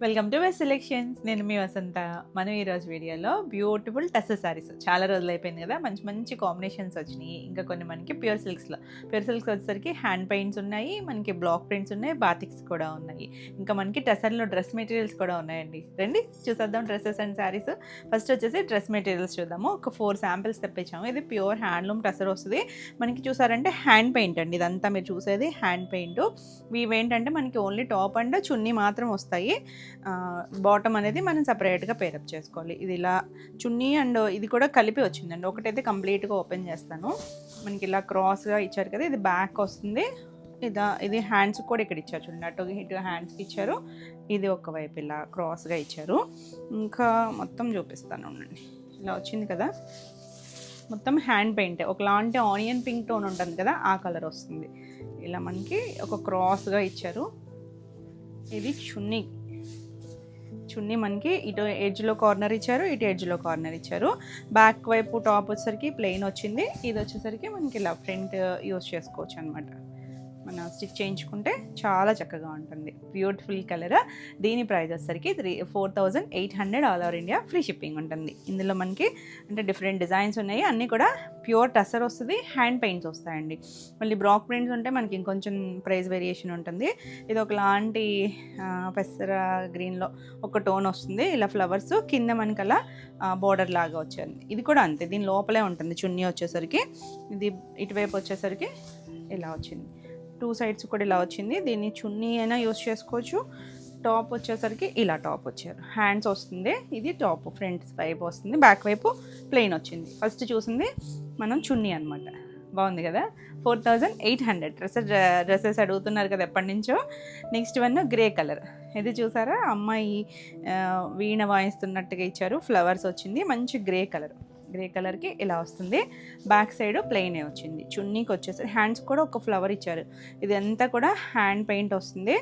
Welcome to my selections. నేను మీ వసంత. మనం ఈరోజు వీడియోలో బ్యూటిఫుల్ టస్సర్ శారీస్, చాలా రోజులు అయిపోయింది కదా, మంచి మంచి కాంబినేషన్స్ వచ్చినాయి. ఇంకా కొన్ని మనకి ప్యూర్ సిల్క్స్లో, వచ్చేసరికి హ్యాండ్ పెయింట్స్ ఉన్నాయి, మనకి బ్లాక్ ప్రింట్స్ ఉన్నాయి, బాతిక్స్ కూడా ఉన్నాయి. ఇంకా మనకి టసర్లో డ్రెస్ మెటీరియల్స్ కూడా ఉన్నాయండి. రండి చూసేద్దాం డ్రెస్సెస్ అండ్ శారీస్. ఫస్ట్ వచ్చేసి డ్రెస్ మెటీరియల్స్ చూద్దాము. ఒక 4 శాంపిల్స్ తెప్పించాము. ఇది ప్యూర్ హ్యాండ్లూమ్ టసర్ వస్తుంది. మనకి చూసారంటే హ్యాండ్ పెయింట్ అండి, ఇదంతా మీరు చూసేది హ్యాండ్ పెయింట్. ఇవేంటంటే మనకి ఓన్లీ టాప్ అండ్ చున్నీ మాత్రం వస్తాయి. బాటమ్ అనేది మనం సపరేట్గా పేరప్ చేసుకోవాలి. ఇది ఇలా చున్నీ అండ్ ఇది కూడా కలిపి వచ్చిందండి. ఒకటైతే కంప్లీట్గా ఓపెన్ చేస్తాను. మనకి ఇలా క్రాస్గా ఇచ్చారు కదా, ఇది బ్యాక్ వస్తుంది. ఇది హ్యాండ్స్ కూడా ఇక్కడ ఇచ్చారు చూడండి, అటు ఇటు హ్యాండ్స్కి ఇచ్చారు. ఇది ఒకవైపు ఇలా క్రాస్గా ఇచ్చారు. ఇంకా మొత్తం చూపిస్తాను ఉండండి. ఇలా వచ్చింది కదా, మొత్తం హ్యాండ్ పెయింట్ ఒకలాంటి ఆనియన్ పింక్ టోన్ ఉంటుంది కదా, ఆ కలర్ వస్తుంది. ఇలా మనకి ఒక క్రాస్గా ఇచ్చారు. ఇది చున్నీ మనకి ఇటు ఎడ్జ్లో కార్నర్ ఇచ్చారు, ఇటు ఎడ్జ్లో కార్నర్ ఇచ్చారు. బ్యాక్ వైపు టాప్ వచ్చేసరికి ప్లెయిన్ వచ్చింది. ఇది వచ్చేసరికి మనకి ఇలా ఫ్రంట్ యూస్ చేసుకోవచ్చు అనమాట. మనం స్టిచ్ చేయించుకుంటే చాలా చక్కగా ఉంటుంది. Beautiful colour. దీని ప్రైస్ వచ్చేసరికి 4,800 all over India, free shipping ఉంటుంది. ఇందులో మనకి అంటే డిఫరెంట్ డిజైన్స్ ఉన్నాయి. అన్నీ కూడా ప్యూర్ టసర్ వస్తుంది, హ్యాండ్ పెయింట్స్ వస్తాయండి. మళ్ళీ బ్లాక్ ప్రింట్స్ ఉంటే మనకి ఇంకొంచెం ప్రైస్ వేరియేషన్ ఉంటుంది. ఇది ఒకలాంటి పెసర గ్రీన్లో ఒక టోన్ వస్తుంది. ఇలా ఫ్లవర్స్ కింద మనకి అలా బోర్డర్ లాగా వచ్చింది. ఇది కూడా అంతే, దీని లోపలే ఉంటుంది చున్నీ వచ్చేసరికి. ఇది ఇటువైపు వచ్చేసరికి ఇలా వచ్చింది. 2 సైడ్స్ కూడా ఇలా వచ్చింది. దీన్ని చున్నీ అయినా యూస్ చేసుకోవచ్చు. టాప్ వచ్చేసరికి ఇలా టాప్ వచ్చారు, హ్యాండ్స్ వస్తుంది. ఇది టాప్ ఫ్రంట్ వైపు వస్తుంది, బ్యాక్ వైపు ప్లెయిన్ వచ్చింది. ఫస్ట్ చూసింది మనం చున్నీ అనమాట. బాగుంది కదా. 4,800. డ్రెస్సెస్ అడుగుతున్నారు కదా ఎప్పటి నుంచో. Next one grey colour. ఇది చూసారా, అమ్మాయి వీణ వాయిస్తున్నట్టుగా ఇచ్చారు. ఫ్లవర్స్ వచ్చింది, మంచి గ్రే కలర్కి ఇలా వస్తుంది. బ్యాక్ సైడ్ ప్లెయినే వచ్చింది. చున్నీకి వచ్చేసరికి హ్యాండ్స్ కూడా ఒక ఫ్లవర్ ఇచ్చారు. ఇది అంతా కూడా హ్యాండ్ పెయింట్ వస్తుంది.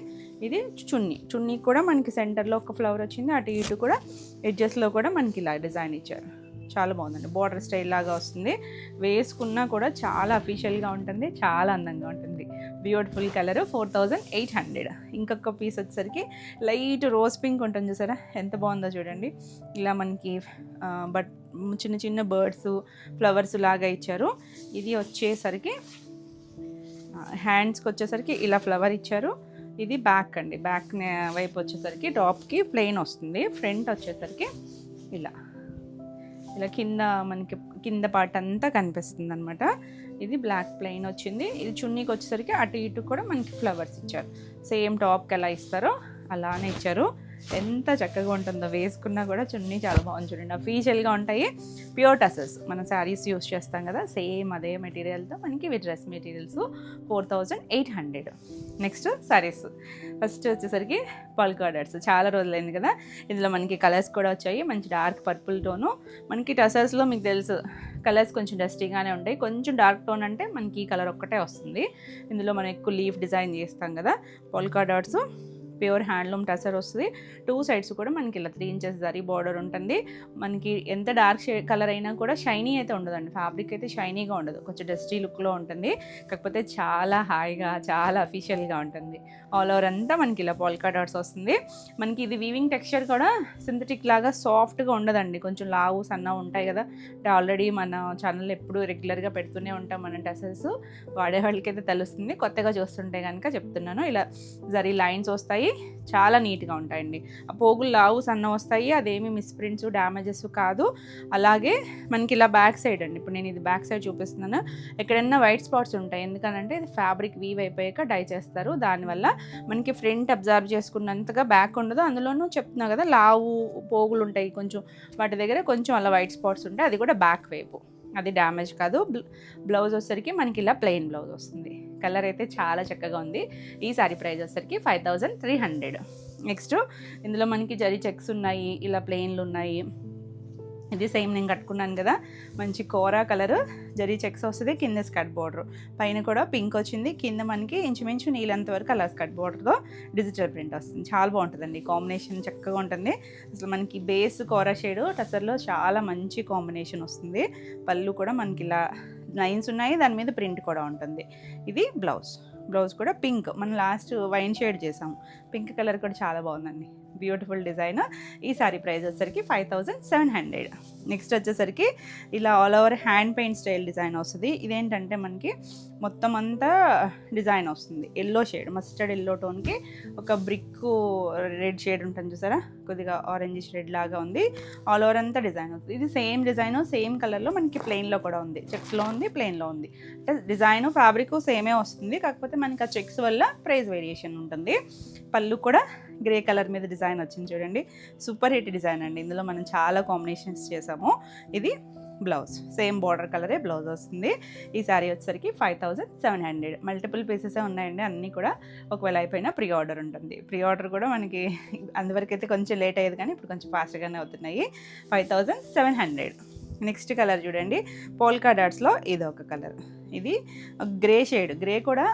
ఇది చున్నీ కూడా మనకి సెంటర్లో ఒక ఫ్లవర్ వచ్చింది. అటు ఇటు కూడా ఎడ్జెస్లో కూడా మనకి ఇలా డిజైన్ ఇచ్చారు. చాలా బాగుందండి. బార్డర్ స్టైల్ లాగా వస్తుంది. వేసుకున్నా కూడా చాలా అఫీషియల్గా ఉంటుంది, చాలా అందంగా ఉంటుంది. Beautiful colour. 4,800. ఇంకొక పీస్ వచ్చేసరికి లైట్ రోజ్ పింక్ ఉంటుంది చూసారా, ఎంత బాగుందో చూడండి. ఇలా మనకి చిన్న చిన్న బర్డ్స్ ఫ్లవర్స్ లాగా ఇచ్చారు. ఇది వచ్చేసరికి హ్యాండ్స్కి వచ్చేసరికి ఇలా ఫ్లవర్ ఇచ్చారు. ఇది బ్యాక్ అండి, బ్యాక్ వైపు వచ్చేసరికి టాప్కి ప్లెయిన్ వస్తుంది. ఫ్రంట్ వచ్చేసరికి ఇలా మనకి కింద పార్ట్ అంతా కనిపిస్తుంది అనమాట. ఇది బ్లాక్ ప్లెయిన్ వచ్చింది. ఇది చున్నీకి వచ్చేసరికి అటు ఇటు కూడా మనకి ఫ్లవర్స్ ఇచ్చారు. సేమ్ టాప్కి ఎలా ఇస్తారో అలానే ఇచ్చారు. ఎంత చక్కగా ఉంటుందో, వేసుకున్నా కూడా చున్నీ చాలా బాగుంది చూడండి. అఫీషియల్గా ఉంటాయి. ప్యూర్ టసర్స్ మన శారీస్ యూస్ చేస్తాం కదా, సేమ్ అదే మెటీరియల్తో మనకి ఇవి dress materials. 4,800. Next saris. First వచ్చేసరికి పల్కా డాట్స్. చాలా రోజులైంది కదా, ఇందులో మనకి కలర్స్ కూడా వచ్చాయి. మంచి డార్క్ పర్పుల్ టోను. మనకి టసర్స్లో మీకు తెలుసు కలర్స్ కొంచెం డస్టీగానే ఉంటాయి. కొంచెం డార్క్ టోన్ అంటే మనకి ఈ కలర్ ఒక్కటే వస్తుంది. ఇందులో మనం ఎక్కువ లీఫ్ డిజైన్ చేస్తాం కదా. Polka dots pure handloom tussar వస్తుంది. 2 సైడ్స్ కూడా మనకి ఇలా 3 ఇంచెస్ జరీ బార్డర్ ఉంటుంది. మనకి ఎంత డార్క్ కలర్ అయినా కూడా షైనీ అయితే ఉండదండి. ఫ్యాబ్రిక్ అయితే షైనీగా ఉండదు, కొంచెం డస్టీ లుక్లో ఉంటుంది. కాకపోతే చాలా హాయిగా, చాలా అఫీషియల్గా ఉంటుంది. ఆల్ ఓవర్ అంతా మనకి ఇలా పోల్కా డాట్స్ వస్తుంది. మనకి ఇది వీవింగ్ టెక్స్చర్ కూడా సింథటిక్ లాగా సాఫ్ట్గా ఉండదండి. కొంచెం లావు సన్న ఉంటాయి కదా, అంటే ఆల్రెడీ మన ఛానల్ ఎప్పుడు రెగ్యులర్గా పెడుతూనే ఉంటాం మన టసర్స్. వాడే వాళ్ళకైతే తెలుస్తుంది, కొత్తగా చూస్తుంటే కనుక చెప్తున్నాను. ఇలా జరీ లైన్స్ వస్తాయి, చాలా నీట్గా ఉంటాయండి. ఆ పోగులు లావు సన్న వస్తాయి, అదేమి మిస్ప్రింట్స్ డ్యామేజెస్ కాదు. అలాగే మనకి ఇలా బ్యాక్ సైడ్ అండి, ఇప్పుడు నేను ఇది బ్యాక్ సైడ్ చూపిస్తున్నాను. ఎక్కడైనా వైట్ స్పాట్స్ ఉంటాయి, ఎందుకనంటే ఇది ఫ్యాబ్రిక్ వీవ్ అయిపోయాక డై చేస్తారు. దానివల్ల మనకి ఫ్రంట్ అబ్జర్వ్ చేసుకున్నంతగా బ్యాక్ ఉండదు. అందులోనూ చెప్తున్నా కదా, లావు పోగులు ఉంటాయి కొంచెం, వాటి దగ్గర కొంచెం అలా వైట్ స్పాట్స్ ఉంటాయి. అది కూడా బ్యాక్ వైపు, అది డ్యామేజ్ కాదు. బ్లౌజ్ వచ్చేసరికి మనకి ఇలా ప్లెయిన్ బ్లౌజ్ వస్తుంది. కలర్ అయితే చాలా చక్కగా ఉంది. ఈ సారీ ప్రైస్ వచ్చేసరికి 5,300. నెక్స్ట్ ఇందులో మనకి జరీ చెక్స్ ఉన్నాయి, ఇలా ప్లెయిన్లు ఉన్నాయి. ఇది సేమ్ నేను కట్టుకున్నాను కదా, మంచి కోరా కలర్ జరీ చెక్స్ వస్తుంది. కింద స్కర్ట్ బార్డర్, పైన కూడా పింక్ వచ్చింది. కింద మనకి ఇంచుమించు నీళ్ళంత వరకు అలా స్కర్ట్ బార్డర్తో డిజిటల్ ప్రింట్ వస్తుంది. చాలా బాగుంటుందండి, కాంబినేషన్ చక్కగా ఉంటుంది. అసలు మనకి బేస్ కోరా షేడ్ టసర్లో చాలా మంచి కాంబినేషన్ వస్తుంది. పళ్ళు కూడా మనకి ఇలా లైన్స్ ఉన్నాయి, దాని మీద ప్రింట్ కూడా ఉంటుంది. ఇది బ్లౌజ్ కూడా పింక్, మనం లాస్ట్ వైన్ షేడ్ చేసాము. పింక్ కలర్ కూడా చాలా బాగుందండి. Beautiful design. ఈ సారీ ప్రైస్ వచ్చేసరికి 5700. నెక్స్ట్ వచ్చేసరికి ఇలా all over hand paint style design వస్తుంది. ఇదేంటంటే మనకి మొత్తం అంతా డిజైన్ వస్తుంది. ఎల్లో షేడ్, మస్టర్డ్ ఎల్లో టోన్కి ఒక బ్రిక్ రెడ్ షేడ్ ఉంటుంది చూసారా, కొద్దిగా ఆరెంజ్ రెడ్ లాగా ఉంది. ఆల్ ఓవర్ అంతా డిజైన్ వస్తుంది. ఇది సేమ్ డిజైన్ సేమ్ కలర్లో మనకి ప్లెయిన్లో కూడా ఉంది, చెక్స్లో ఉంది, ప్లెయిన్లో ఉంది. అంటే డిజైన్ ఫ్యాబ్రిక్ సేమే వస్తుంది, కాకపోతే మనకి ఆ చెక్స్ వల్ల ప్రైస్ వేరియేషన్ ఉంటుంది. పళ్ళు కూడా గ్రే కలర్ మీద డిజైన్ వచ్చింది చూడండి, సూపర్ హిట్ డిజైన్ అండి. ఇందులో మనం చాలా కాంబినేషన్స్ చేసాము. ఇది బ్లౌజ్, సేమ్ బార్డర్ కలరే బ్లౌజ్ వస్తుంది. ఈ శారీ వచ్చేసరికి 5700. మల్టిపుల్ పీసెసే ఉన్నాయండి అన్నీ కూడా. ఒకవేళ అయిపోయినా ప్రీ ఆర్డర్ ఉంటుంది. ప్రీ ఆర్డర్ కూడా మనకి అందువరకైతే కొంచెం లేట్ అయ్యేది, కానీ ఇప్పుడు కొంచెం ఫాస్ట్గానే అవుతున్నాయి. 5700. నెక్స్ట్ కలర్ చూడండి, పోల్కా డాట్స్లో ఇది ఒక కలర్. ఇది గ్రే షేడ్, గ్రే కూడా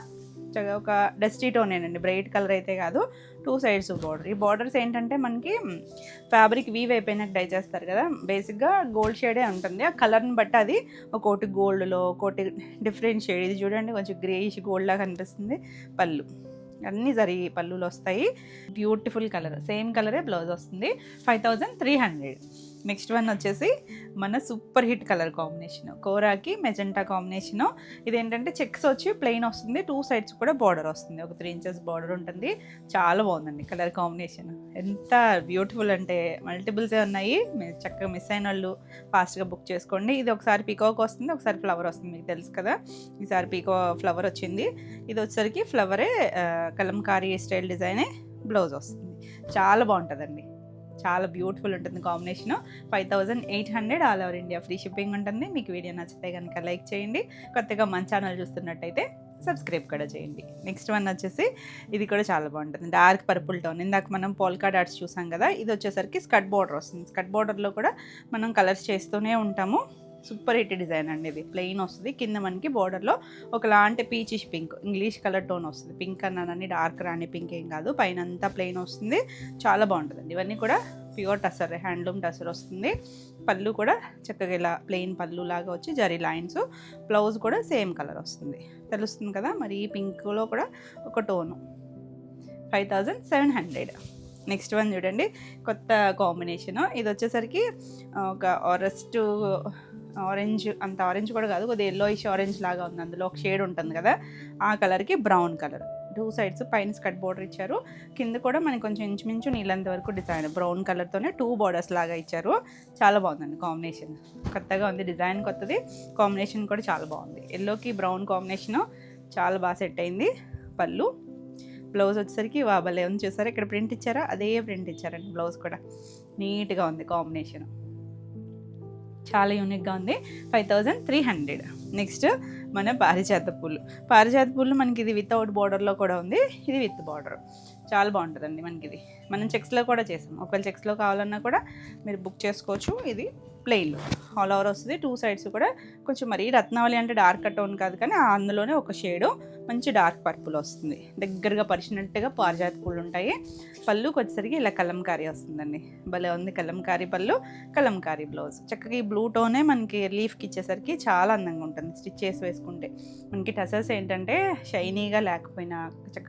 ఒక డస్టీ టోనేనండి, బ్రైట్ కలర్ అయితే కాదు. 2 సైడ్స్ బార్డర్. ఈ బార్డర్స్ ఏంటంటే మనకి ఫ్యాబ్రిక్ వీవ్ అయిపోయినాక డై చేస్తారు కదా, బేసిక్గా గోల్డ్ షేడే ఉంటుంది. ఆ కలర్ని బట్టి అది ఒకటి గోల్డ్లో, ఒకటి డిఫరెంట్ షేడ్. ఇది చూడండి కొంచెం గ్రేయిష్ గోల్డ్ లాగా కనిపిస్తుంది. పళ్ళు అన్నీ జరిగి పళ్ళులు వస్తాయి. బ్యూటిఫుల్ కలర్, సేమ్ కలరే బ్లౌజ్ వస్తుంది. 5300. నెక్స్ట్ వన్ వచ్చేసి మన సూపర్ హిట్ కలర్ కాంబినేషన్, కోరాకి మెజెంటా కాంబినేషను. ఇదేంటంటే చెక్స్ వచ్చి ప్లెయిన్ వస్తుంది, 2 సైడ్స్ కూడా బార్డర్ వస్తుంది, ఒక 3 ఇంచెస్ బార్డర్ ఉంటుంది. చాలా బాగుందండి కలర్ కాంబినేషన్. ఎంత బ్యూటిఫుల్ అంటే మల్టిపుల్సే ఉన్నాయి. మీరు చక్కగా మిస్ అయిన వాళ్ళు ఫాస్ట్గా బుక్ చేసుకోండి. ఇది ఒకసారి పీకాక్ వస్తుంది, ఒకసారి ఫ్లవర్ వస్తుంది, మీకు తెలుసు కదా. ఈసారి పీకో ఫ్లవర్ వచ్చింది. ఇది వచ్చేసరికి ఫ్లవరే కలంకారీ స్టైల్ డిజైనే బ్లౌజ్ వస్తుంది. చాలా బాగుంటుందండి, చాలా బ్యూటిఫుల్ ఉంటుంది combination. 5800 all over India free shipping ఉంటుంది. మీకు వీడియో నచ్చితే కనుక లైక్ చేయండి. కొత్తగా మన ఛానల్ చూస్తున్నట్టయితే సబ్స్క్రైబ్ కూడా చేయండి. నెక్స్ట్ వన్ వచ్చేసి ఇది కూడా చాలా బాగుంటుంది, డార్క్ పర్పుల్ టోన్. ఇందాక మనం పోల్కా డాట్స్ చూసాం కదా, ఇది వచ్చేసరికి స్కర్ట్ బార్డర్ వస్తుంది. స్కర్ట్ బార్డర్లో కూడా మనం కలర్స్ చేస్తూనే ఉంటాము. సూపర్ హిట్ డిజైన్ అండి. ఇది ప్లెయిన్ వస్తుంది, కింద మనకి బార్డర్లో ఒకలాంటి peachish pink, English colour tone వస్తుంది. పింక్ అన్నానని డార్క్ రాని పింక్ ఏం కాదు, పైన అంతా ప్లెయిన్ వస్తుంది. చాలా బాగుంటుందండి. ఇవన్నీ కూడా ప్యూర్ టసర్, హ్యాండ్లూమ్ టసర్ వస్తుంది. పళ్ళు కూడా చక్కగా ఇలా ప్లెయిన్ పళ్ళు లాగా వచ్చి జరీ లైన్స్. బ్లౌజ్ కూడా సేమ్ కలర్ వస్తుంది, తెలుస్తుంది కదా. మరి ఈ పింక్లో కూడా ఒక టోను. 5700. నెక్స్ట్ వన్ చూడండి, కొత్త కాంబినేషను. ఇది వచ్చేసరికి ఒక ఆరెంజ్, అంత ఆరెంజ్ కూడా కాదు, కొద్దిగా ఎల్లోయిష్ ఆరెంజ్ లాగా ఉంది. అందులో ఒక షేడ్ ఉంటుంది కదా, ఆ కలర్కి బ్రౌన్ కలర్. 2 సైడ్స్ పైన స్కర్ట్ బార్డర్ ఇచ్చారు, కింద కూడా మనకి కొంచెం ఇంచుమించు నీళ్ళంత వరకు డిజైన్ బ్రౌన్ కలర్తోనే 2 బార్డర్స్ లాగా ఇచ్చారు. చాలా బాగుందండి కాంబినేషన్, కొత్తగా ఉంది డిజైన్, కొత్తది. కాంబినేషన్ కూడా చాలా బాగుంది. ఎల్లోకి బ్రౌన్ కాంబినేషను చాలా బాగా సెట్ అయింది. పళ్ళు, బ్లౌజ్ వచ్చేసరికి భలే ఉంది చూసారా, ఇక్కడ ప్రింట్ ఇచ్చారా, అదే ప్రింట్ ఇచ్చారండి. బ్లౌజ్ కూడా నీట్గా ఉంది, కాంబినేషన్ చాలా యూనిక్గా ఉంది. 5300. నెక్స్ట్ మన పారిజాత పూలు మనకి ఇది వితౌట్ బార్డర్లో కూడా ఉంది, ఇది విత్ బార్డర్. చాలా బాగుంటుందండి మనకి. ఇది మనం చెక్స్లో కూడా చేసాం, ఒకవేళ చెక్స్లో కావాలన్నా కూడా మీరు బుక్ చేసుకోవచ్చు. ఇది ప్లెయిన్లో ఆల్ ఓవర్ వస్తుంది. 2 సైడ్స్ కూడా కొంచెం మరీ రత్నావళి అంటే డార్క్ టోన్ కాదు, కానీ అందులోనే ఒక షేడు మంచి డార్క్ పర్పుల్ వస్తుంది. దగ్గరగా పరిచినట్టుగా పారిజాత పూలు ఉంటాయి. పళ్ళుకి వచ్చేసరికి ఇలా కలంకారీ వస్తుందండి, భలే ఉంది. కలంకారీ పళ్ళు, కలంకారీ బ్లౌజ్. చక్కగా ఈ బ్లూ టోనే మనకి లీఫ్కి ఇచ్చేసరికి చాలా అందంగా ఉంటుంది స్టిచ్ చేసి వేసుకుంటే. మనకి టసర్స్ ఏంటంటే షైనీగా లేకపోయినా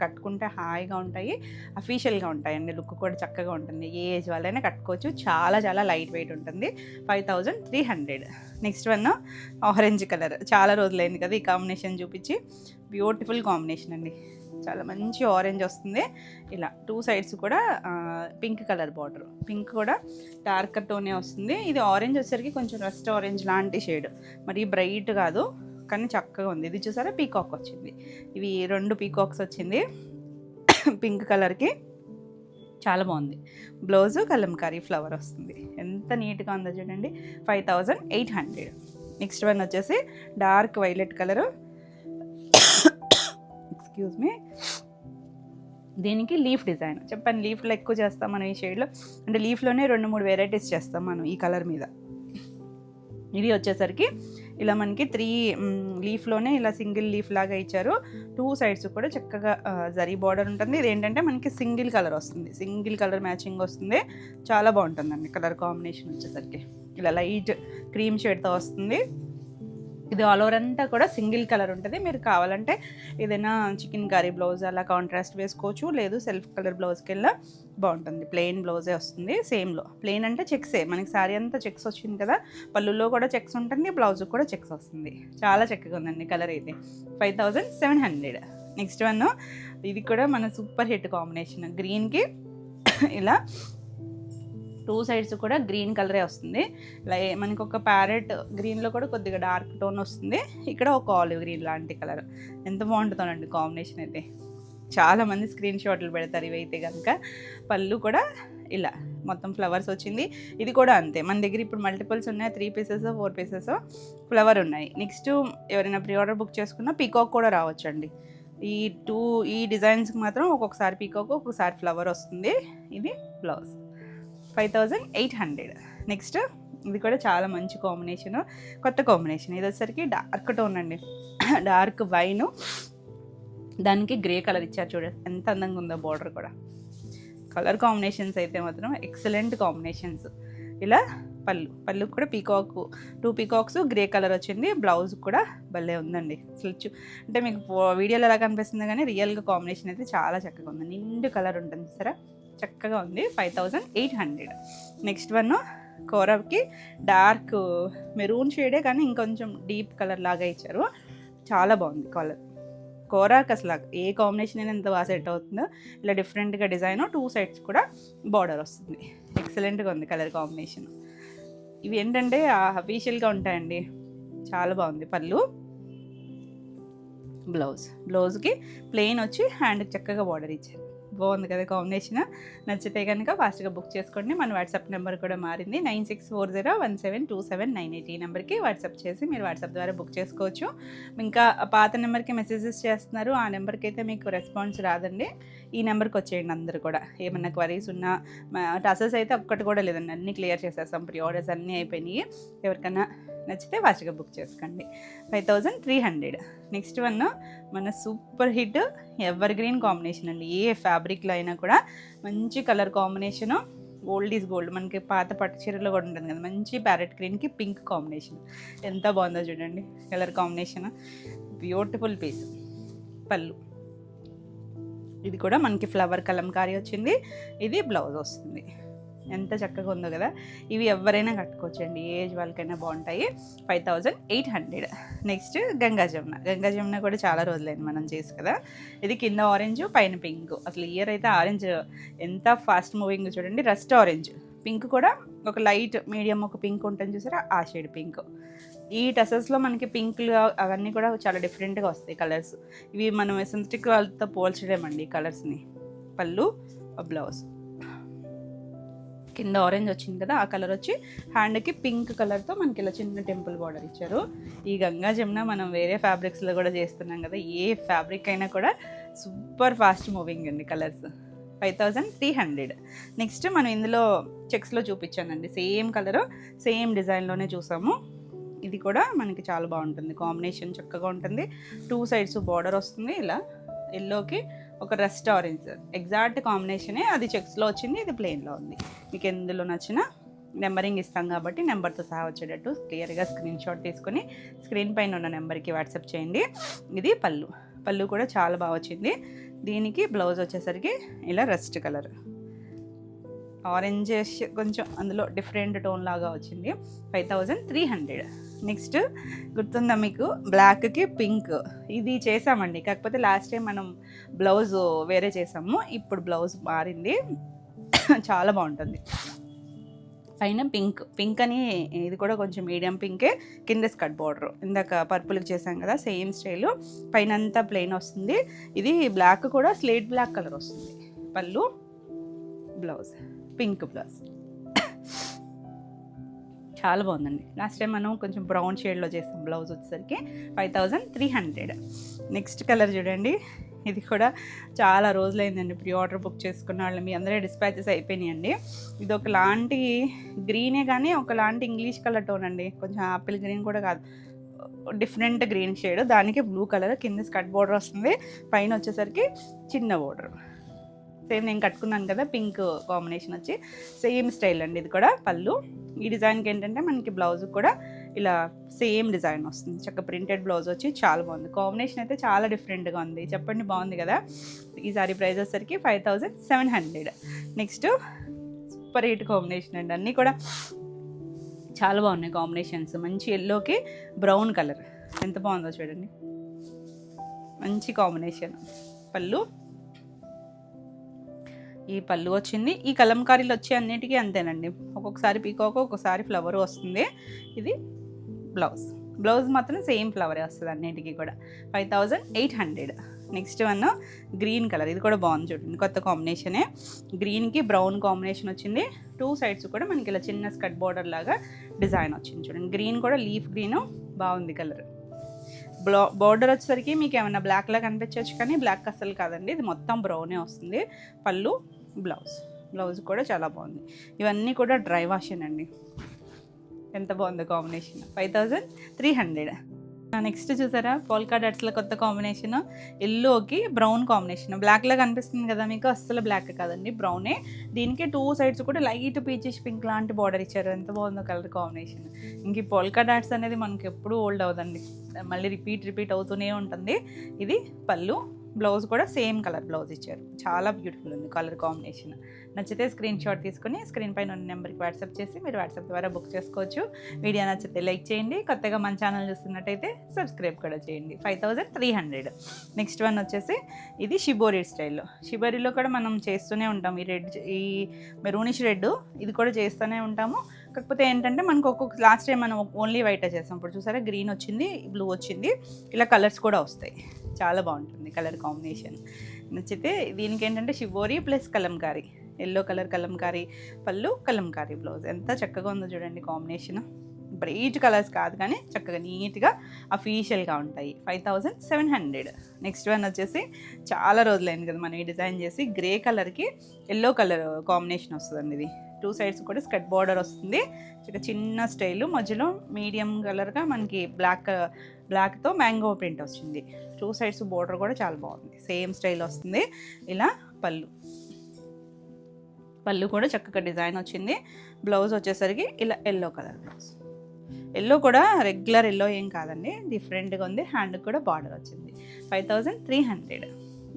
కట్టుకుంటే హాయిగా ఉంటాయి, అఫీషియల్గా ఉంటాయండి. లుక్ కూడా చక్కగా ఉంటుంది, ఏ ఏజ్ వాళ్ళైనా కట్టుకోవచ్చు. చాలా చాలా లైట్ వెయిట్ ఉంటుంది. 5300. నెక్స్ట్ వన్ ఆరెంజ్ కలర్, చాలా రోజులైంది కదా ఈ కాంబినేషన్ చూపించి. బ్యూటిఫుల్ కాంబినేషన్ అండి, చాలా మంచి ఆరెంజ్ వస్తుంది. ఇలా 2 సైడ్స్ కూడా పింక్ కలర్ బార్డర్, పింక్ కూడా డార్క్ టోనే వస్తుంది. ఇది ఆరెంజ్ వచ్చేసరికి కొంచెం రస్ట్ ఆరెంజ్ లాంటి షేడ్, మరి బ్రైట్ కాదు, కానీ చక్కగా ఉంది. ఇది చూసారా పీకాక్ వచ్చింది, ఇవి 2 పీకాక్స్ వచ్చింది పింక్ కలర్కి. చాలా బాగుంది. బ్లౌజు కలంకారీ ఫ్లవర్ వస్తుంది, ఎంత నీట్గా ఉందో చూడండి. 5800. నెక్స్ట్ వన్ వచ్చేసి dark violet colour, excuse me. దీనికి లీఫ్ డిజైన్ చెప్పాను, లీఫ్లో ఎక్కువ చేస్తాం మనం ఈ షేడ్లో. అంటే లీఫ్లోనే 2-3 వెరైటీస్ చేస్తాం మనం ఈ కలర్ మీద. ఇది వచ్చేసరికి ఇలా మనకి 3 లీఫ్లోనే ఇలా సింగిల్ లీఫ్ లాగా ఇచ్చారు. 2 సైడ్స్ కూడా చక్కగా జరీ బార్డర్ ఉంటుంది. ఇది ఏంటంటే మనకి సింగిల్ కలర్ వస్తుంది, సింగిల్ కలర్ మ్యాచింగ్ వస్తుంది. చాలా బాగుంటుందండి కలర్ కాంబినేషన్ వచ్చేసరికి. ఇలా లైట్ క్రీమ్ షేడ్తో వస్తుంది. ఇది ఆల్ ఓవర్ అంతా కూడా సింగిల్ కలర్ ఉంటుంది. మీరు కావాలంటే ఏదైనా చికెన్ కర్రీ బ్లౌజ్ అలా కాంట్రాస్ట్ వేసుకోవచ్చు, లేదు సెల్ఫ్ కలర్ బ్లౌజ్కి వెళ్ళా బాగుంటుంది. ప్లెయిన్ బ్లౌజే వస్తుంది సేమ్లో. ప్లెయిన్ అంటే చెక్సే, మనకి శారీ అంతా చెక్స్ వచ్చింది కదా, పళ్ళులో కూడా చెక్స్ ఉంటుంది, బ్లౌజ్ కూడా చెక్స్ వస్తుంది. చాలా చక్కగా ఉందండి కలర్ అయితే. 5700. నెక్స్ట్ వన్, ఇది కూడా మన సూపర్ హిట్ కాంబినేషన్. గ్రీన్కి ఇలా 2 సైడ్స్ కూడా గ్రీన్ కలరే వస్తుంది. మనకి ఒక ప్యారెట్ గ్రీన్లో కూడా కొద్దిగా డార్క్ టోన్ వస్తుంది, ఇక్కడ ఒక ఆలివ్ గ్రీన్ లాంటి కలర్. ఎంత బాగుంటుందండి కాంబినేషన్ అయితే. చాలామంది స్క్రీన్ షాట్లు పెడతారు ఇవైతే కనుక. పళ్ళు కూడా ఇలా మొత్తం ఫ్లవర్స్ వచ్చింది. ఇది కూడా అంతే, మన దగ్గర ఇప్పుడు మల్టిపుల్స్ ఉన్నాయి, 3 పీసెస్ 4 పీసెస్ ఫ్లవర్ ఉన్నాయి. నెక్స్ట్ ఎవరైనా ప్రీ ఆర్డర్ బుక్ చేసుకున్నా పీకాక్ కూడా రావచ్చండి. ఈ డిజైన్స్కి మాత్రం ఒక్కొక్కసారి పీకాక్ ఒక్కొక్కసారి ఫ్లవర్ వస్తుంది. ఇది బ్లౌజ్. 5800. నెక్స్ట్ ఇది కూడా చాలా మంచి కాంబినేషన్, కొత్త కాంబినేషన్. ఇది వచ్చేసరికి డార్క్ టోన్ అండి, డార్క్ వైను, దానికి గ్రే కలర్ ఇచ్చారు. చూడండి ఎంత అందంగా ఉందో బార్డర్ కూడా. కలర్ కాంబినేషన్స్ అయితే మాత్రం ఎక్సలెంట్ కాంబినేషన్స్. ఇలా పళ్ళు కూడా పీకాక్, 2 పీకాక్స్ గ్రే కలర్ వచ్చింది. బ్లౌజ్ కూడా భలే ఉందండి. అసలు అంటే మీకు వీడియోలో ఎలా కనిపిస్తుంది కానీ రియల్గా కాంబినేషన్ అయితే చాలా చక్కగా ఉంది. నిండు కలర్ ఉంటుంది సరే, చక్కగా ఉంది. 5800. నెక్స్ట్ వన్, కోరాకి డార్క్ మెరూన్ షేడే కానీ ఇంకొంచెం డీప్ కలర్ లాగా ఇచ్చారు. చాలా బాగుంది కలర్. కోరాకి అసలు ఏ కాంబినేషన్ అయినా ఎంత బాగా సెట్ అవుతుందో. ఇలా డిఫరెంట్గా డిజైన్, 2 సైడ్స్ కూడా బార్డర్ వస్తుంది. ఎక్సలెంట్గా ఉంది కలర్ కాంబినేషన్. ఇవి ఏంటంటే అఫీషియల్గా ఉంటాయండి. చాలా బాగుంది. పళ్ళు, బ్లౌజ్కి ప్లెయిన్ వచ్చి హ్యాండ్కి చక్కగా బార్డర్ ఇచ్చారు. బాగుంది కదా కాంబినేషన్. నచ్చితే కనుక ఫాస్ట్గా బుక్ చేసుకోండి. మన వాట్సాప్ నెంబర్ కూడా మారింది, 9640172798. ఈ నెంబర్కి వాట్సాప్ చేసి మీరు వాట్సాప్ ద్వారా బుక్ చేసుకోవచ్చు. ఇంకా పాత నెంబర్కి మెసేజెస్ చేస్తున్నారు, ఆ నెంబర్కి అయితే మీకు రెస్పాన్స్ రాదండి. ఈ నెంబర్కి వచ్చేయండి అందరూ కూడా. ఏమన్నా క్వరీస్ ఉన్నా, టసల్స్ అయితే ఒక్కటి కూడా లేదండి, అన్నీ క్లియర్ చేసేస్తాం. ప్రీ ఆర్డర్స్ అన్నీ అయిపోయినాయి. ఎవరికైనా నచ్చితే ఫాస్ట్గా బుక్ చేసుకోండి. 5300. నెక్స్ట్ వన్, మన super hit ever green combination అండి. ఏ ఫ్యాబ్రిక్లో అయినా కూడా మంచి colour combination. Old is gold. మనకి పాత పట్టు చీరలో కూడా ఉంటుంది కదా, మంచి ప్యారెట్ గ్రీన్కి పింక్ కాంబినేషన్. ఎంత బాగుందో చూడండి కలర్ కాంబినేషన్. Beautiful piece. పళ్ళు, ఇది కూడా మనకి ఫ్లవర్ కలంకారీ వచ్చింది. ఇది బ్లౌజ్ వస్తుంది. ఎంత చక్కగా ఉందో కదా. ఇవి ఎవరైనా కట్టుకోవచ్చండి, ఏజ్ వాళ్ళకైనా బాగుంటాయి. 5800. నెక్స్ట్ గంగా జమున కూడా చాలా రోజులైంది మనం చేసి కదా. ఇది కింద ఆరెంజ్ పైన పింక్. అసలు ఇయర్ అయితే ఆరెంజ్ ఎంత ఫాస్ట్ మూవింగ్ చూడండి. రస్ట్ ఆరెంజ్, పింక్ కూడా ఒక లైట్ మీడియం ఒక పింక్ ఉంటుంది చూసారా, ఆ షేడ్ పింక్. ఈ టసల్స్లో మనకి పింక్లు అవన్నీ కూడా చాలా డిఫరెంట్గా వస్తాయి కలర్స్. ఇవి మనం సింథటిక్ వాళ్ళతో పోల్చలేమండి ఈ కలర్స్ని. పళ్ళు, బ్లౌజ్ కింద ఆరెంజ్ వచ్చింది కదా, ఆ కలర్ వచ్చి హ్యాండ్కి పింక్ కలర్తో మనకి ఇలా చిన్న టెంపుల్ బార్డర్ ఇచ్చారు. ఈ గంగా జమున మనం వేరే ఫ్యాబ్రిక్స్లో కూడా చేస్తున్నాం కదా, ఏ ఫ్యాబ్రిక్ అయినా కూడా సూపర్ ఫాస్ట్ మూవింగ్ అండి కలర్స్. 5300. నెక్స్ట్ మనం ఇందులో చెక్స్లో చూపించానండి, సేమ్ కలరు సేమ్ డిజైన్లోనే చూసాము. ఇది కూడా మనకి చాలా బాగుంటుంది, కాంబినేషన్ చక్కగా ఉంటుంది. 2 సైడ్స్ బార్డర్ వస్తుంది. ఇలా ఎల్లోకి ఒక రస్ట్ ఆరెంజ్ ఎగ్జాక్ట్ కాంబినేషనే. అది చెక్స్లో వచ్చింది, ఇది ప్లెయిన్లో ఉంది. మీకు ఎందులో నచ్చిన నెంబరింగ్ ఇస్తాం కాబట్టి నెంబర్తో సహా వచ్చేటట్టు క్లియర్గా స్క్రీన్ షాట్ తీసుకొని స్క్రీన్ పైన ఉన్న నెంబర్కి వాట్సాప్ చేయండి. ఇది పళ్ళు కూడా చాలా బాగా వచ్చింది. దీనికి బ్లౌజ్ వచ్చేసరికి ఇలా రస్ట్ కలర్ ఆరెంజ్ కొంచెం అందులో డిఫరెంట్ టోన్ లాగా వచ్చింది. 5300. నెక్స్ట్ గుర్తుందా మీకు, బ్లాక్కి పింక్ ఇది చేసామండి. కాకపోతే లాస్ట్ టైం మనం బ్లౌజ్ వేరే చేసాము, ఇప్పుడు బ్లౌజ్ మారింది. చాలా బాగుంటుంది. పైన పింక్ అని, ఇది కూడా కొంచెం మీడియం పింకే. కింద స్కర్ట్ బార్డర్ ఇందాక పర్పుల్కి చేసాం కదా, సేమ్ స్టైల్. పైన అంతా ప్లెయిన్ వస్తుంది. ఇది బ్లాక్ కూడా స్లేట్ బ్లాక్ కలర్ వస్తుంది. పళ్ళు, బ్లౌజ్ పింక్ బ్లౌజ్. చాలా బాగుందండి. లాస్ట్ టైం మనం కొంచెం బ్రౌన్ షేడ్లో చేసాం బ్లౌజ్ వచ్చేసరికి. 5300. నెక్స్ట్ కలర్ చూడండి, ఇది కూడా చాలా రోజులైందండి ప్రీ ఆర్డర్ బుక్ చేసుకున్న వాళ్ళు. మీ అందరూ డిస్పాచెస్ అయిపోయినాయండి. ఇది ఒకలాంటి గ్రీనే కానీ ఒకలాంటి ఇంగ్లీష్ కలర్ టోన్ అండి, కొంచెం ఆపిల్ గ్రీన్ కూడా కాదు, డిఫరెంట్ గ్రీన్ షేడ్. దానికి బ్లూ కలర్ కింద స్కర్ట్ బార్డర్ వస్తుంది. పైన వచ్చేసరికి చిన్న బార్డర్. సేమ్ నేను కట్టుకున్నాను కదా పింక్ కాంబినేషన్ వచ్చి సేమ్ స్టైల్ అండి. ఇది కూడా పళ్ళు. ఈ డిజైన్కి ఏంటంటే మనకి బ్లౌజ్ కూడా ఇలా సేమ్ డిజైన్ వస్తుంది, చక్కగా ప్రింటెడ్ బ్లౌజ్ వచ్చి చాలా బాగుంది. కాంబినేషన్ అయితే చాలా డిఫరెంట్గా ఉంది. చెప్పండి, బాగుంది కదా. ఈ సారీ ప్రైస్ వచ్చేసరికి 5700. నెక్స్ట్ సూపర్ హిట్ కాంబినేషన్ అండి, అన్నీ కూడా చాలా బాగున్నాయి కాంబినేషన్స్. మంచి ఎల్లోకి బ్రౌన్ కలర్ ఎంత బాగుందో చూడండి, మంచి కాంబినేషన్. పళ్ళు, ఈ పళ్ళు వచ్చింది. ఈ కలంకారీలు వచ్చి అన్నిటికీ అంతేనండి, ఒక్కొక్కసారి పీకాక్, ఒక్కొక్కసారి ఫ్లవర్ వస్తుంది. ఇది బ్లౌజ్, బ్లౌజ్ మాత్రం సేమ్ ఫ్లవరే వస్తుంది అన్నిటికీ కూడా. 5800. నెక్స్ట్ వన్ గ్రీన్ కలర్, ఇది కూడా బాగుంది చూడండి, కొత్త కాంబినేషనే. గ్రీన్కి బ్రౌన్ కాంబినేషన్ వచ్చింది. 2 సైడ్స్ కూడా మనకి ఇలా చిన్న స్కర్ట్ బార్డర్ లాగా డిజైన్ వచ్చింది చూడండి. గ్రీన్ కూడా లీఫ్ గ్రీన్ బాగుంది కలర్. బార్డర్ వచ్చేసరికి మీకు ఏమైనా బ్లాక్ లాగా కనిపించవచ్చు, కానీ బ్లాక్ అసలు కాదండి, ఇది మొత్తం బ్రౌనే వస్తుంది. పళ్ళు, బ్లౌజ్, బ్లౌజ్ కూడా చాలా బాగుంది. ఇవన్నీ కూడా డ్రై వాష్ అండి, ఎంత బాగుంది కాంబినేషన్. 5300. నెక్స్ట్ చూసారా, పోల్కా డాట్స్లో కొత్త కాంబినేషన్, ఎల్లోకి బ్రౌన్ కాంబినేషన్. బ్లాక్లా కనిపిస్తుంది కదా మీకు, అస్సలు బ్లాక్ కాదండి, బ్రౌనే. దీనికి 2 సైడ్స్ కూడా లైట్ పీచిష్ పింక్ లాంటి బార్డర్ ఇచ్చారు, ఎంత బాగుందో కలర్ కాంబినేషన్. ఇంక ఈ పోల్కా డాట్స్ అనేది మనకి ఎప్పుడు ఓల్డ్ అవుదండి, మళ్ళీ రిపీట్ అవుతూనే ఉంటుంది. ఇది పళ్ళు, బ్లౌజ్ కూడా సేమ్ కలర్ బ్లౌజ్ ఇచ్చారు, చాలా బ్యూటిఫుల్ ఉంది కలర్ కాంబినేషన్. నచ్చితే స్క్రీన్ షాట్ తీసుకుని స్క్రీన్ పైన ఉన్న నెంబర్కి వాట్సాప్ చేసి మీరు వాట్సాప్ ద్వారా బుక్ చేసుకోవచ్చు. వీడియో నచ్చితే లైక్ చేయండి, కొత్తగా మన ఛానల్ చూస్తున్నట్టయితే సబ్స్క్రైబ్ కూడా చేయండి. 5300. నెక్స్ట్ వన్ వచ్చేసి ఇది షిబోరి స్టైల్లో. షిబోరిలో కూడా మనం చేస్తూనే ఉంటాం, ఈ రెడ్, ఈ మెరూనిష్ రెడ్, ఇది కూడా చేస్తూనే ఉంటాము. కాకపోతే ఏంటంటే మనకు ఒక్కొక్క లాస్ట్ టైం మనం ఓన్లీ వైటే చేస్తాం, ఇప్పుడు చూసారా గ్రీన్ వచ్చింది, బ్లూ వచ్చింది, ఇలా కలర్స్ కూడా వస్తాయి, చాలా బాగుంటుంది కలర్ కాంబినేషన్. నచ్చితే దీనికి ఏంటంటే shibori plus Kalamkari, yellow colour Kalamkari పళ్ళు, కలంకారీ బ్లౌజ్, ఎంత చక్కగా ఉందో చూడండి కాంబినేషన్. బ్రైట్ కలర్స్ కాదు కానీ చక్కగా నీట్గా అఫీషియల్గా ఉంటాయి. 5700. నెక్స్ట్ వన్ వచ్చేసి చాలా రోజులైంది కదా మనం ఈ డిజైన్ చేసి, గ్రే కలర్కి ఎల్లో కలర్ కాంబినేషన్ వస్తుందండి. ఇది 2 సైడ్స్ కూడా స్కర్ట్ బార్డర్ వస్తుంది, చిన్న స్టైలు, మధ్యలో మీడియం కలర్గా మనకి బ్లాక్తో మ్యాంగో ప్రింట్ వచ్చింది. 2 సైడ్స్ బార్డర్ కూడా చాలా బాగుంది, సేమ్ స్టైల్ వస్తుంది. ఇలా పళ్ళు కూడా చక్కగా డిజైన్ వచ్చింది. బ్లౌజ్ వచ్చేసరికి ఇలా ఎల్లో కలర్ బ్లౌజ్, ఎల్లో కూడా రెగ్యులర్ ఎల్లో ఏం కాదండి, డిఫరెంట్గా ఉంది. హ్యాండ్ కూడా బార్డర్ వచ్చింది. 5300.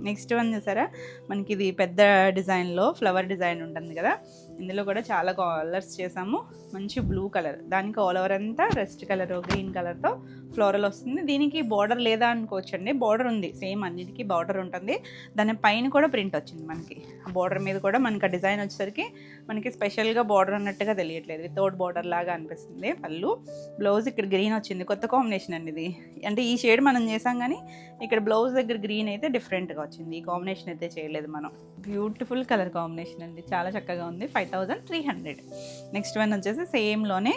నెక్స్ట్ వన్ చూసారా, మనకి ఇది పెద్ద డిజైన్లో ఫ్లవర్ డిజైన్ ఉంటుంది కదా, ఇందులో కూడా చాలా కలర్స్ చేసాము. మంచి బ్లూ కలర్, దానికి ఆల్ ఓవర్ అంతా రెస్ట్ కలర్ గ్రీన్ కలర్తో ఫ్లోరల్ వస్తుంది. దీనికి బార్డర్ లేదా అనుకోవచ్చండి, బార్డర్ ఉంది, సేమ్ అన్నిటికీ బార్డర్ ఉంటుంది. దాని పైన కూడా ప్రింట్ వచ్చింది మనకి, ఆ బార్డర్ మీద కూడా మనకి ఆ డిజైన్ వచ్చేసరికి మనకి స్పెషల్గా బార్డర్ అన్నట్టుగా తెలియట్లేదు, వితౌట్ బార్డర్ లాగా అనిపిస్తుంది. పళ్ళు, బ్లౌజ్ ఇక్కడ గ్రీన్ వచ్చింది, కొత్త కాంబినేషన్ అండి ఇది. అంటే ఈ షేడ్ మనం చేసాం కానీ ఇక్కడ బ్లౌజ్ దగ్గర గ్రీన్ అయితే డిఫరెంట్గా వచ్చింది, ఈ కాంబినేషన్ అయితే చేయలేదు మనం. బ్యూటిఫుల్ కలర్ కాంబినేషన్ అండి, చాలా చక్కగా ఉంది. 5300. నెక్స్ట్ వన్ వచ్చేసి సేమ్లోనే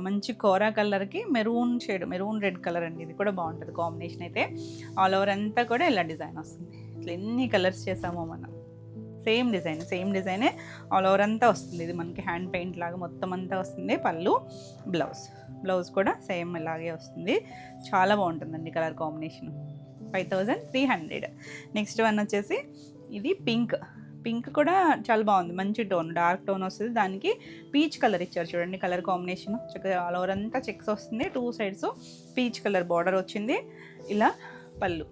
మంచి కోరా కలర్కి maroon shade, maroon red colour అండి, ఇది కూడా బాగుంటుంది కాంబినేషన్ అయితే. ఆల్ ఓవర్ అంతా కూడా ఇలా డిజైన్ వస్తుంది. ఇట్లా ఎన్ని కలర్స్ చేసామో మనం, సేమ్ డిజైనే ఆల్ ఓవర్ అంతా వస్తుంది. ఇది మనకి హ్యాండ్ పెయింట్ లాగా మొత్తం అంతా వస్తుంది. పళ్ళు, బ్లౌజ్ కూడా సేమ్ ఇలాగే వస్తుంది, చాలా బాగుంటుందండి కలర్ కాంబినేషన్. 5300. నెక్స్ట్ వన్ వచ్చేసి ఇది పింక్ కూడా చాలా బాగుంది, మంచి టోన్, డార్క్ టోన్ వస్తుంది. దానికి పీచ్ కలర్ ఇచ్చారు చూడండి, కలర్ కాంబినేషన్ చక్కగా ఆల్ ఓవర్ అంతా చెక్స్ వస్తుంది. 2 సైడ్స్ పీచ్ కలర్ బార్డర్ వచ్చింది. ఇలా పళ్ళు,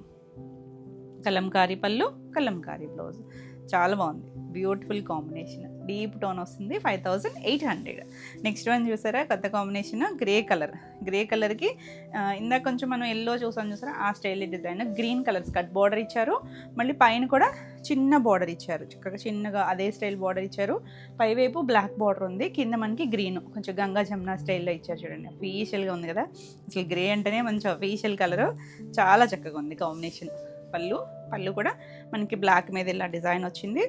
కలంకారీ పళ్ళు, కలంకారీ బ్లౌజ్, చాలా బాగుంది, బ్యూటిఫుల్ కాంబినేషన్, డీప్ టోన్ వస్తుంది. 5800. నెక్స్ట్ వన్ చూసారా, కొత్త కాంబినేషన్ గ్రే కలర్కి ఇందాక కొంచెం మనం ఎల్లో చూసారా, ఆ style design. Green colour skirt border ఇచ్చారు, మళ్ళీ పైన కూడా చిన్న బార్డర్ ఇచ్చారు, చక్కగా చిన్నగా అదే స్టైల్ బార్డర్ ఇచ్చారు. పైవైపు బ్లాక్ బార్డర్ ఉంది, కింద మనకి గ్రీన్ కొంచెం గంగా జమున స్టైల్లో ఇచ్చారు చూడండి, అఫీషియల్గా ఉంది కదా. అసలు గ్రే అంటేనే మంచి అఫీషియల్ కలరు, చాలా చక్కగా ఉంది కాంబినేషన్. పళ్ళు కూడా మనకి బ్లాక్ మీద ఇలా డిజైన్ వచ్చింది.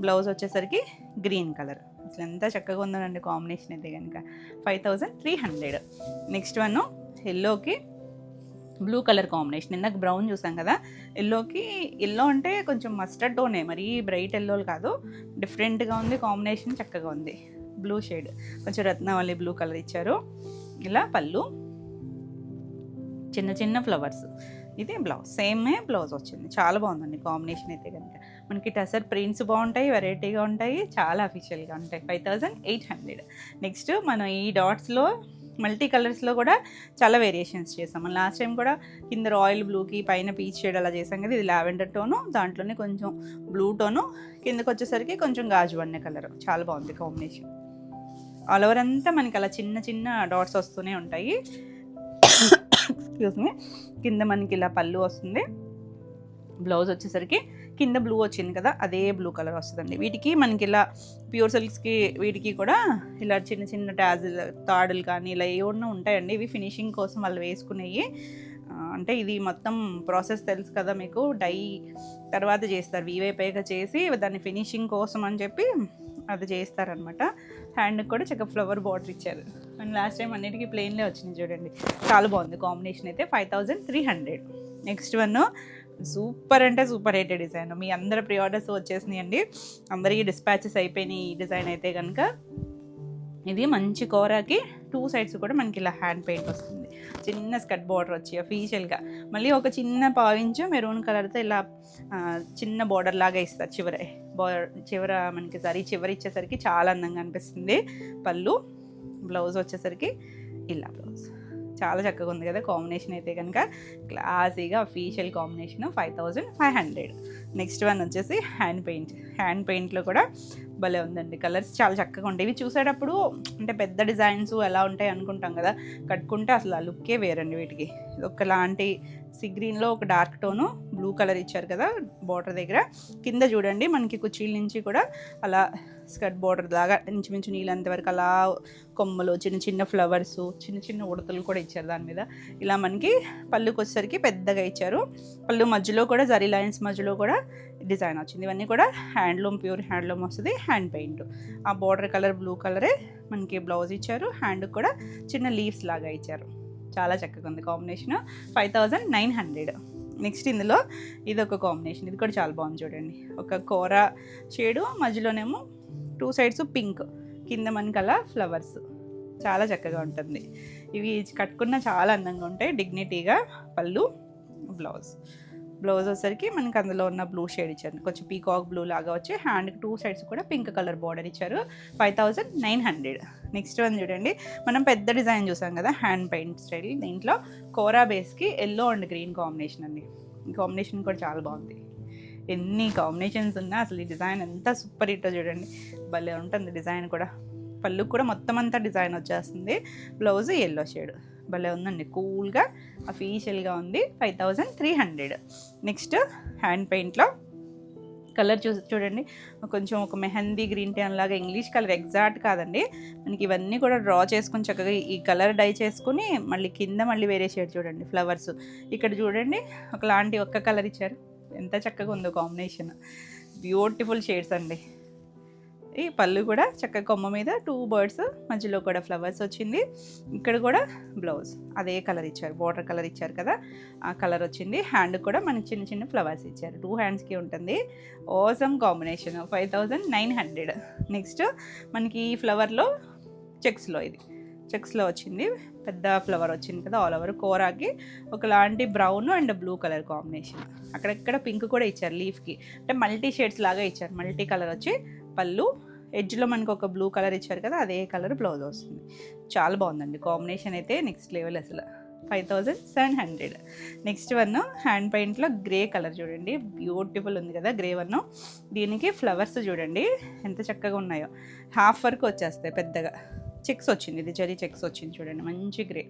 బ్లౌజ్ వచ్చేసరికి గ్రీన్ కలర్, అసలు ఎంత చక్కగా ఉందనండి కాంబినేషన్ అయితే కనుక. 5300. నెక్స్ట్ వన్ ఎల్లోకి బ్లూ కలర్ కాంబినేషన్, ఇందాక బ్రౌన్ చూసాం కదా, ఎల్లో అంటే కొంచెం మస్టర్డ్ టోనే, మరీ బ్రైట్ ఎల్లోలు కాదు, డిఫరెంట్గా ఉంది కాంబినేషన్, చక్కగా ఉంది. బ్లూ షేడ్, కొంచెం రత్నవల్లి బ్లూ కలర్ ఇచ్చారు. ఇలా పళ్ళు, చిన్న ఫ్లవర్స్. ఇది బ్లౌజ్, సేమే బ్లౌజ్ వచ్చింది, చాలా బాగుందండి కాంబినేషన్ అయితే కనుక. మనకి టసర్ ప్రింట్స్ బాగుంటాయి, వెరైటీగా ఉంటాయి, చాలా అఫీషియల్గా ఉంటాయి. 5800. నెక్స్ట్ మనం ఈ డాట్స్లో మల్టీ కలర్స్లో కూడా చాలా వేరియేషన్స్ చేసాం. లాస్ట్ టైం కూడా కింద రాయల్ బ్లూకి పైన పీచ్ షేడ్ అలా చేసాం కదా, ఇది లావెండర్ టోను, దాంట్లోనే కొంచెం బ్లూ టోను, కిందకి వచ్చేసరికి కొంచెం గాజు వన్నె కలర్. చాలా బాగుంది కాంబినేషన్. ఆల్ ఓవర్ అంతా మనకి అలా చిన్న చిన్న డాట్స్ వస్తూనే ఉంటాయి. Excuse me. కింద మనకి ఇలా పళ్ళు వస్తుంది. బ్లౌజ్ వచ్చేసరికి కింద బ్లూ వచ్చింది కదా, అదే బ్లూ కలర్ వస్తుందండి. వీటికి మనకి ఇలా ప్యూర్ సిల్క్స్కి వీటికి కూడా ఇలా చిన్న చిన్న తాడులు కానీ ఇలా ఏమన్నా ఉంటాయండి. ఇవి ఫినిషింగ్ కోసం వాళ్ళు వేసుకునేవి. అంటే ఇది మొత్తం ప్రాసెస్ తెలుసు కదా మీకు, డై తర్వాత చేస్తారు, వీవైపోయాక చేసి దాన్ని ఫినిషింగ్ కోసం అని చెప్పి అది చేస్తారనమాట. హ్యాండ్కి కూడా చక్కగా ఫ్లవర్ బార్డర్ ఇచ్చారు. అండ్ లాస్ట్ టైం అన్నిటికీ ప్లెయిన్లే వచ్చింది చూడండి. చాలా బాగుంది కాంబినేషన్ అయితే. 5300. నెక్స్ట్ వన్ సూపర్ అంటే సూపర్ హిట్ డిజైన్. మీ అందరి ప్రీ ఆర్డర్స్ వచ్చేసినాయి అండి, అందరికీ డిస్పాచెస్ అయిపోయినాయి. ఈ డిజైన్ అయితే కనుక ఇది మంచి కోరాకి 2 సైడ్స్ కూడా మనకి ఇలా హ్యాండ్ పెయింట్ వస్తుంది. చిన్న స్కర్ట్ బార్డర్ వచ్చి అఫీషియల్గా మళ్ళీ ఒక చిన్న పావించు మెరూన్ కలర్తో ఇలా చిన్న బార్డర్ లాగా ఇస్తారు చివర మనకి చివరి ఇచ్చేసరికి చాలా అందంగా అనిపిస్తుంది. పళ్ళు, బ్లౌజ్ వచ్చేసరికి ఇలా బ్లౌజ్ చాలా చక్కగా ఉంది కదా కాంబినేషన్ అయితే కనుక. క్లాసీగా అఫీషియల్ కాంబినేషన్. 5500. నెక్స్ట్ వన్ వచ్చేసి హ్యాండ్ పెయింట్లో కూడా భలే ఉందండి. కలర్స్ చాలా చక్కగా ఉంటాయి. ఇవి చూసేటప్పుడు అంటే పెద్ద డిజైన్స్ ఎలా ఉంటాయి అనుకుంటాం కదా, కట్టుకుంటే అసలు ఆ లుక్కే వేరండి వీటికి. ఒకలాంటి సీ గ్రీన్లో ఒక డార్క్ టోను బ్లూ కలర్ ఇచ్చారు కదా బార్డర్ దగ్గర. కింద చూడండి మనకి కుర్చీల నుంచి కూడా అలా స్కర్ట్ బార్డర్ లాగా ఇంచుమించు నీళ్ళంత వరకు అలా కొమ్మలు, చిన్న చిన్న ఫ్లవర్స్, చిన్న చిన్న ఉడతలు కూడా ఇచ్చారు దాని మీద. ఇలా మనకి పళ్ళుకి వచ్చేసరికి పెద్దగా ఇచ్చారు. పళ్ళు మధ్యలో కూడా జరీ లైన్స్ మధ్యలో కూడా డిజైన్ వచ్చింది. ఇవన్నీ కూడా హ్యాండ్లూమ్, ప్యూర్ హ్యాండ్లూమ్ వస్తుంది. హ్యాండ్ పెయింట్ ఆ బార్డర్ కలర్ బ్లూ కలరే మనకి బ్లౌజ్ ఇచ్చారు. హ్యాండ్కి కూడా చిన్న లీవ్స్ లాగా ఇచ్చారు. చాలా చక్కగా ఉంది కాంబినేషన్. 5900. నెక్స్ట్ ఇందులో ఇది ఒక కాంబినేషన్. ఇది కూడా చాలా బాగుంది చూడండి. ఒక కోర షేడు, మధ్యలోనేమో 2 సైడ్స్ పింక్, కింద మనకి అలా ఫ్లవర్స్. చాలా చక్కగా ఉంటుంది. ఇవి కట్టుకున్న చాలా అందంగా ఉంటాయి, డిగ్నిటీగా. పళ్ళు, బ్లౌజ్ వచ్చేసరికి మనకి అందులో ఉన్న బ్లూ షేడ్ ఇచ్చారు, కొంచెం పీకాక్ బ్లూ లాగా వచ్చి హ్యాండ్కి 2 సైడ్స్ కూడా పింక్ కలర్ బార్డర్ ఇచ్చారు. 5900. నెక్స్ట్ వన్ చూడండి, మనం పెద్ద డిజైన్ చూసాం కదా హ్యాండ్ పెయింట్ స్టైల్. దీంట్లో కోరా బేస్కి ఎల్లో అండ్ గ్రీన్ కాంబినేషన్ అండి. ఈ కాంబినేషన్ కూడా చాలా బాగుంది. ఎన్ని కాంబినేషన్స్ ఉన్నా అసలు ఈ డిజైన్ ఎంత సూపర్ హిట్టో చూడండి. భలే ఉంటుంది డిజైన్ కూడా. పళ్ళు కూడా మొత్తం అంతా డిజైన్ వచ్చేస్తుంది. Blouse yellow shade. భలే ఉందండి, కూల్గా అఫీషియల్గా ఉంది. 5300. నెక్స్ట్ హ్యాండ్ పెయింట్లో కలర్ చూడండి, కొంచెం ఒక మెహందీ గ్రీన్ టోన్ లాగా, ఇంగ్లీష్ కలర్ ఎగ్జాక్ట్ కాదండి. మనకి ఇవన్నీ కూడా డ్రా చేసుకొని చక్కగా ఈ కలర్ డై చేసుకుని మళ్ళీ కింద మళ్ళీ వేరే షేడ్ చూడండి ఫ్లవర్స్. ఇక్కడ చూడండి ఒకలాంటి ఒక్క కలర్ ఇచ్చారు. ఎంత చక్కగా ఉందో కాంబినేషన్. బ్యూటిఫుల్ షేడ్స్ అండి. ఈ పళ్ళు కూడా చక్కగా కొమ్మ మీద 2 బర్డ్స్, మధ్యలో కూడా ఫ్లవర్స్ వచ్చింది. ఇక్కడ కూడా బ్లౌజ్ అదే కలర్ ఇచ్చారు, బార్డర్ కలర్ ఇచ్చారు కదా, ఆ కలర్ వచ్చింది. హ్యాండ్ కూడా మనకి చిన్న చిన్న ఫ్లవర్స్ ఇచ్చారు. 2 హ్యాండ్స్కి ఉంటుంది. Awesome combination. 5900. నెక్స్ట్ మనకి ఈ ఫ్లవర్లో చెక్స్లో వచ్చింది, పెద్ద ఫ్లవర్ వచ్చింది కదా ఆల్ ఓవర్. కోరాకి ఒకలాంటి brown and blue colour combination. అక్కడెక్కడ పింక్ కూడా ఇచ్చారు లీఫ్కి, అంటే మల్టీ షేడ్స్ లాగా ఇచ్చారు. మల్టీ కలర్ వచ్చి పళ్ళు, ఎడ్జ్లో మనకు ఒక బ్లూ కలర్ ఇచ్చారు కదా, అదే కలర్ బ్లౌజ్ వస్తుంది. చాలా బాగుందండి కాంబినేషన్ అయితే నెక్స్ట్ లెవెల్ అసలు. 5700. నెక్స్ట్ వన్ హ్యాండ్ పెయింట్లో గ్రే కలర్ చూడండి, బ్యూటిఫుల్ ఉంది కదా గ్రే వన్. దీనికి ఫ్లవర్స్ చూడండి ఎంత చక్కగా ఉన్నాయో. హాఫ్ వర్క్ వచ్చేస్తాయి పెద్దగా. చెక్స్ వచ్చింది, ఇది జరీ చెక్స్ వచ్చింది చూడండి, మంచి గ్రే.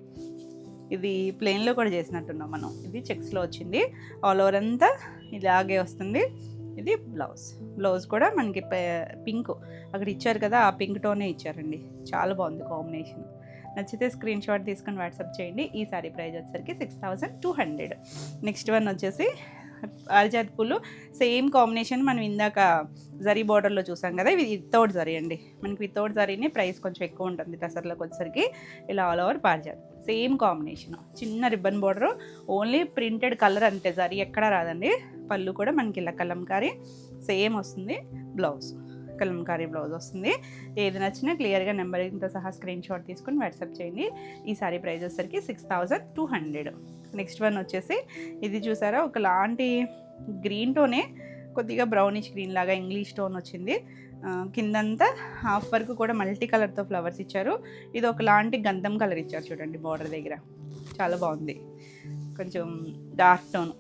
ఇది ప్లెయిన్లో కూడా చేసినట్టున్నాం మనం. ఇది చెక్స్లో వచ్చింది. ఆల్ ఓవర్ అంతా ఇలాగే వస్తుంది. ఇది బ్లౌజ్ కూడా మనకి పింక్ అక్కడ ఇచ్చారు కదా, ఆ పింక్ టోనే ఇచ్చారండి. చాలా బాగుంది కాంబినేషన్. నచ్చితే స్క్రీన్ షాట్ తీసుకొని వాట్సాప్ చేయండి. ఈ సారీ ప్రైస్ వచ్చేసరికి 6200. నెక్స్ట్ వన్ వచ్చేసి పారిజాత పూలు. సేమ్ కాంబినేషన్ మనం ఇందాక జరీ బార్డర్లో చూసాం కదా, ఇది వితౌట్ జరీ అండి. మనకి వితౌట్ జరీని ప్రైస్ కొంచెం ఎక్కువ ఉంటుంది. టసర్లోకి వచ్చేసరికి ఇలా ఆల్ ఓవర్ పారిజాత సేమ్ కాంబినేషన్. చిన్న ribbon border, only printed colour అంతే, జరీ ఎక్కడా రాదండి. పళ్ళు కూడా మనకి ఇలా కలంకారీ సేమ్ వస్తుంది. బ్లౌజ్ కలంకారీ బ్లౌజ్ వస్తుంది. ఏది నచ్చినా క్లియర్గా నెంబర్తో సహా స్క్రీన్ షాట్ తీసుకొని వాట్సాప్ చేయండి. ఈ సారీ ప్రైస్ వచ్చేసరికి 6200. నెక్స్ట్ వన్ వచ్చేసి ఇది చూసారా, ఒకలాంటి గ్రీన్ టోనే కొద్దిగా బ్రౌనిష్ గ్రీన్ లాగా ఇంగ్లీష్ టోన్ వచ్చింది. కిందంతా హాఫ్ వరకు కూడా మల్టీ కలర్తో ఫ్లవర్స్ ఇచ్చారు. ఇది ఒకలాంటి గంధం కలర్ ఇచ్చారు చూడండి బార్డర్ దగ్గర, చాలా బాగుంది. కొంచెం డార్క్ టోన్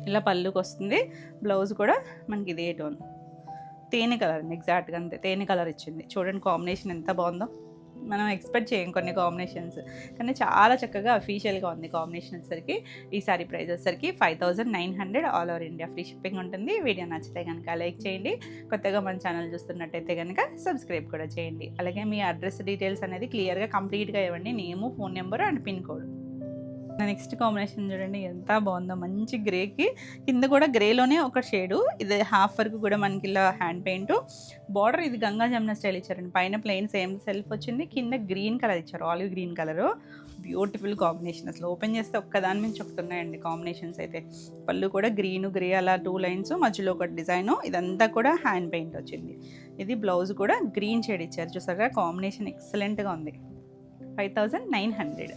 ఇలా పళ్ళుకి వస్తుంది. బ్లౌజ్ కూడా మనకి ఇదే టోన్, తేనె కలర్ అండి, ఎగ్జాక్ట్గా అంతే తేనె కలర్ ఇచ్చింది. చూడండి కాంబినేషన్ ఎంత బాగుందో. మనం ఎక్స్పెక్ట్ చేయం కొన్ని కాంబినేషన్స్, కానీ చాలా చక్కగా అఫీషియల్గా ఉంది కాంబినేషన్ వచ్చేసరికి. ఈ సారీ ప్రైస్ వచ్చేసరికి 5900 all over India free shipping ఉంటుంది. వీడియో నచ్చితే కనుక లైక్ చేయండి, కొత్తగా మన ఛానల్ చూస్తున్నట్టయితే కనుక సబ్స్క్రైబ్ కూడా చేయండి. అలాగే మీ అడ్రస్ డీటెయిల్స్ అనేది క్లియర్గా కంప్లీట్గా ఇవ్వండి, name, phone number and pin code. Next combination చూడండి ఎంత బాగుందో, మంచి గ్రేకి కింద కూడా గ్రేలోనే ఒక షేడు, ఇది హాఫ్ వరకు కూడా మనకి ఇలా హ్యాండ్ పెయింట్ బార్డర్. ఇది గంగా జమున స్టైల్ ఇచ్చారండి, పైన ప్లెయిన్ సేమ్ సెల్ఫ్ వచ్చింది, కింద గ్రీన్ కలర్ ఇచ్చారు, olive green colour. Beautiful combination, అసలు ఓపెన్ చేస్తే ఒక్కదాని నుంచి ఒకతున్నాయండి కాంబినేషన్స్ అయితే. పళ్ళు కూడా గ్రీన్ గ్రే అలా 2 లైన్స్, మధ్యలో ఒక డిజైను, ఇదంతా కూడా హ్యాండ్ పెయింట్ వచ్చింది. ఇది బ్లౌజ్ కూడా గ్రీన్ షేడ్ ఇచ్చారు, చూసారా కాంబినేషన్ ఎక్సలెంట్గా ఉంది. 5900.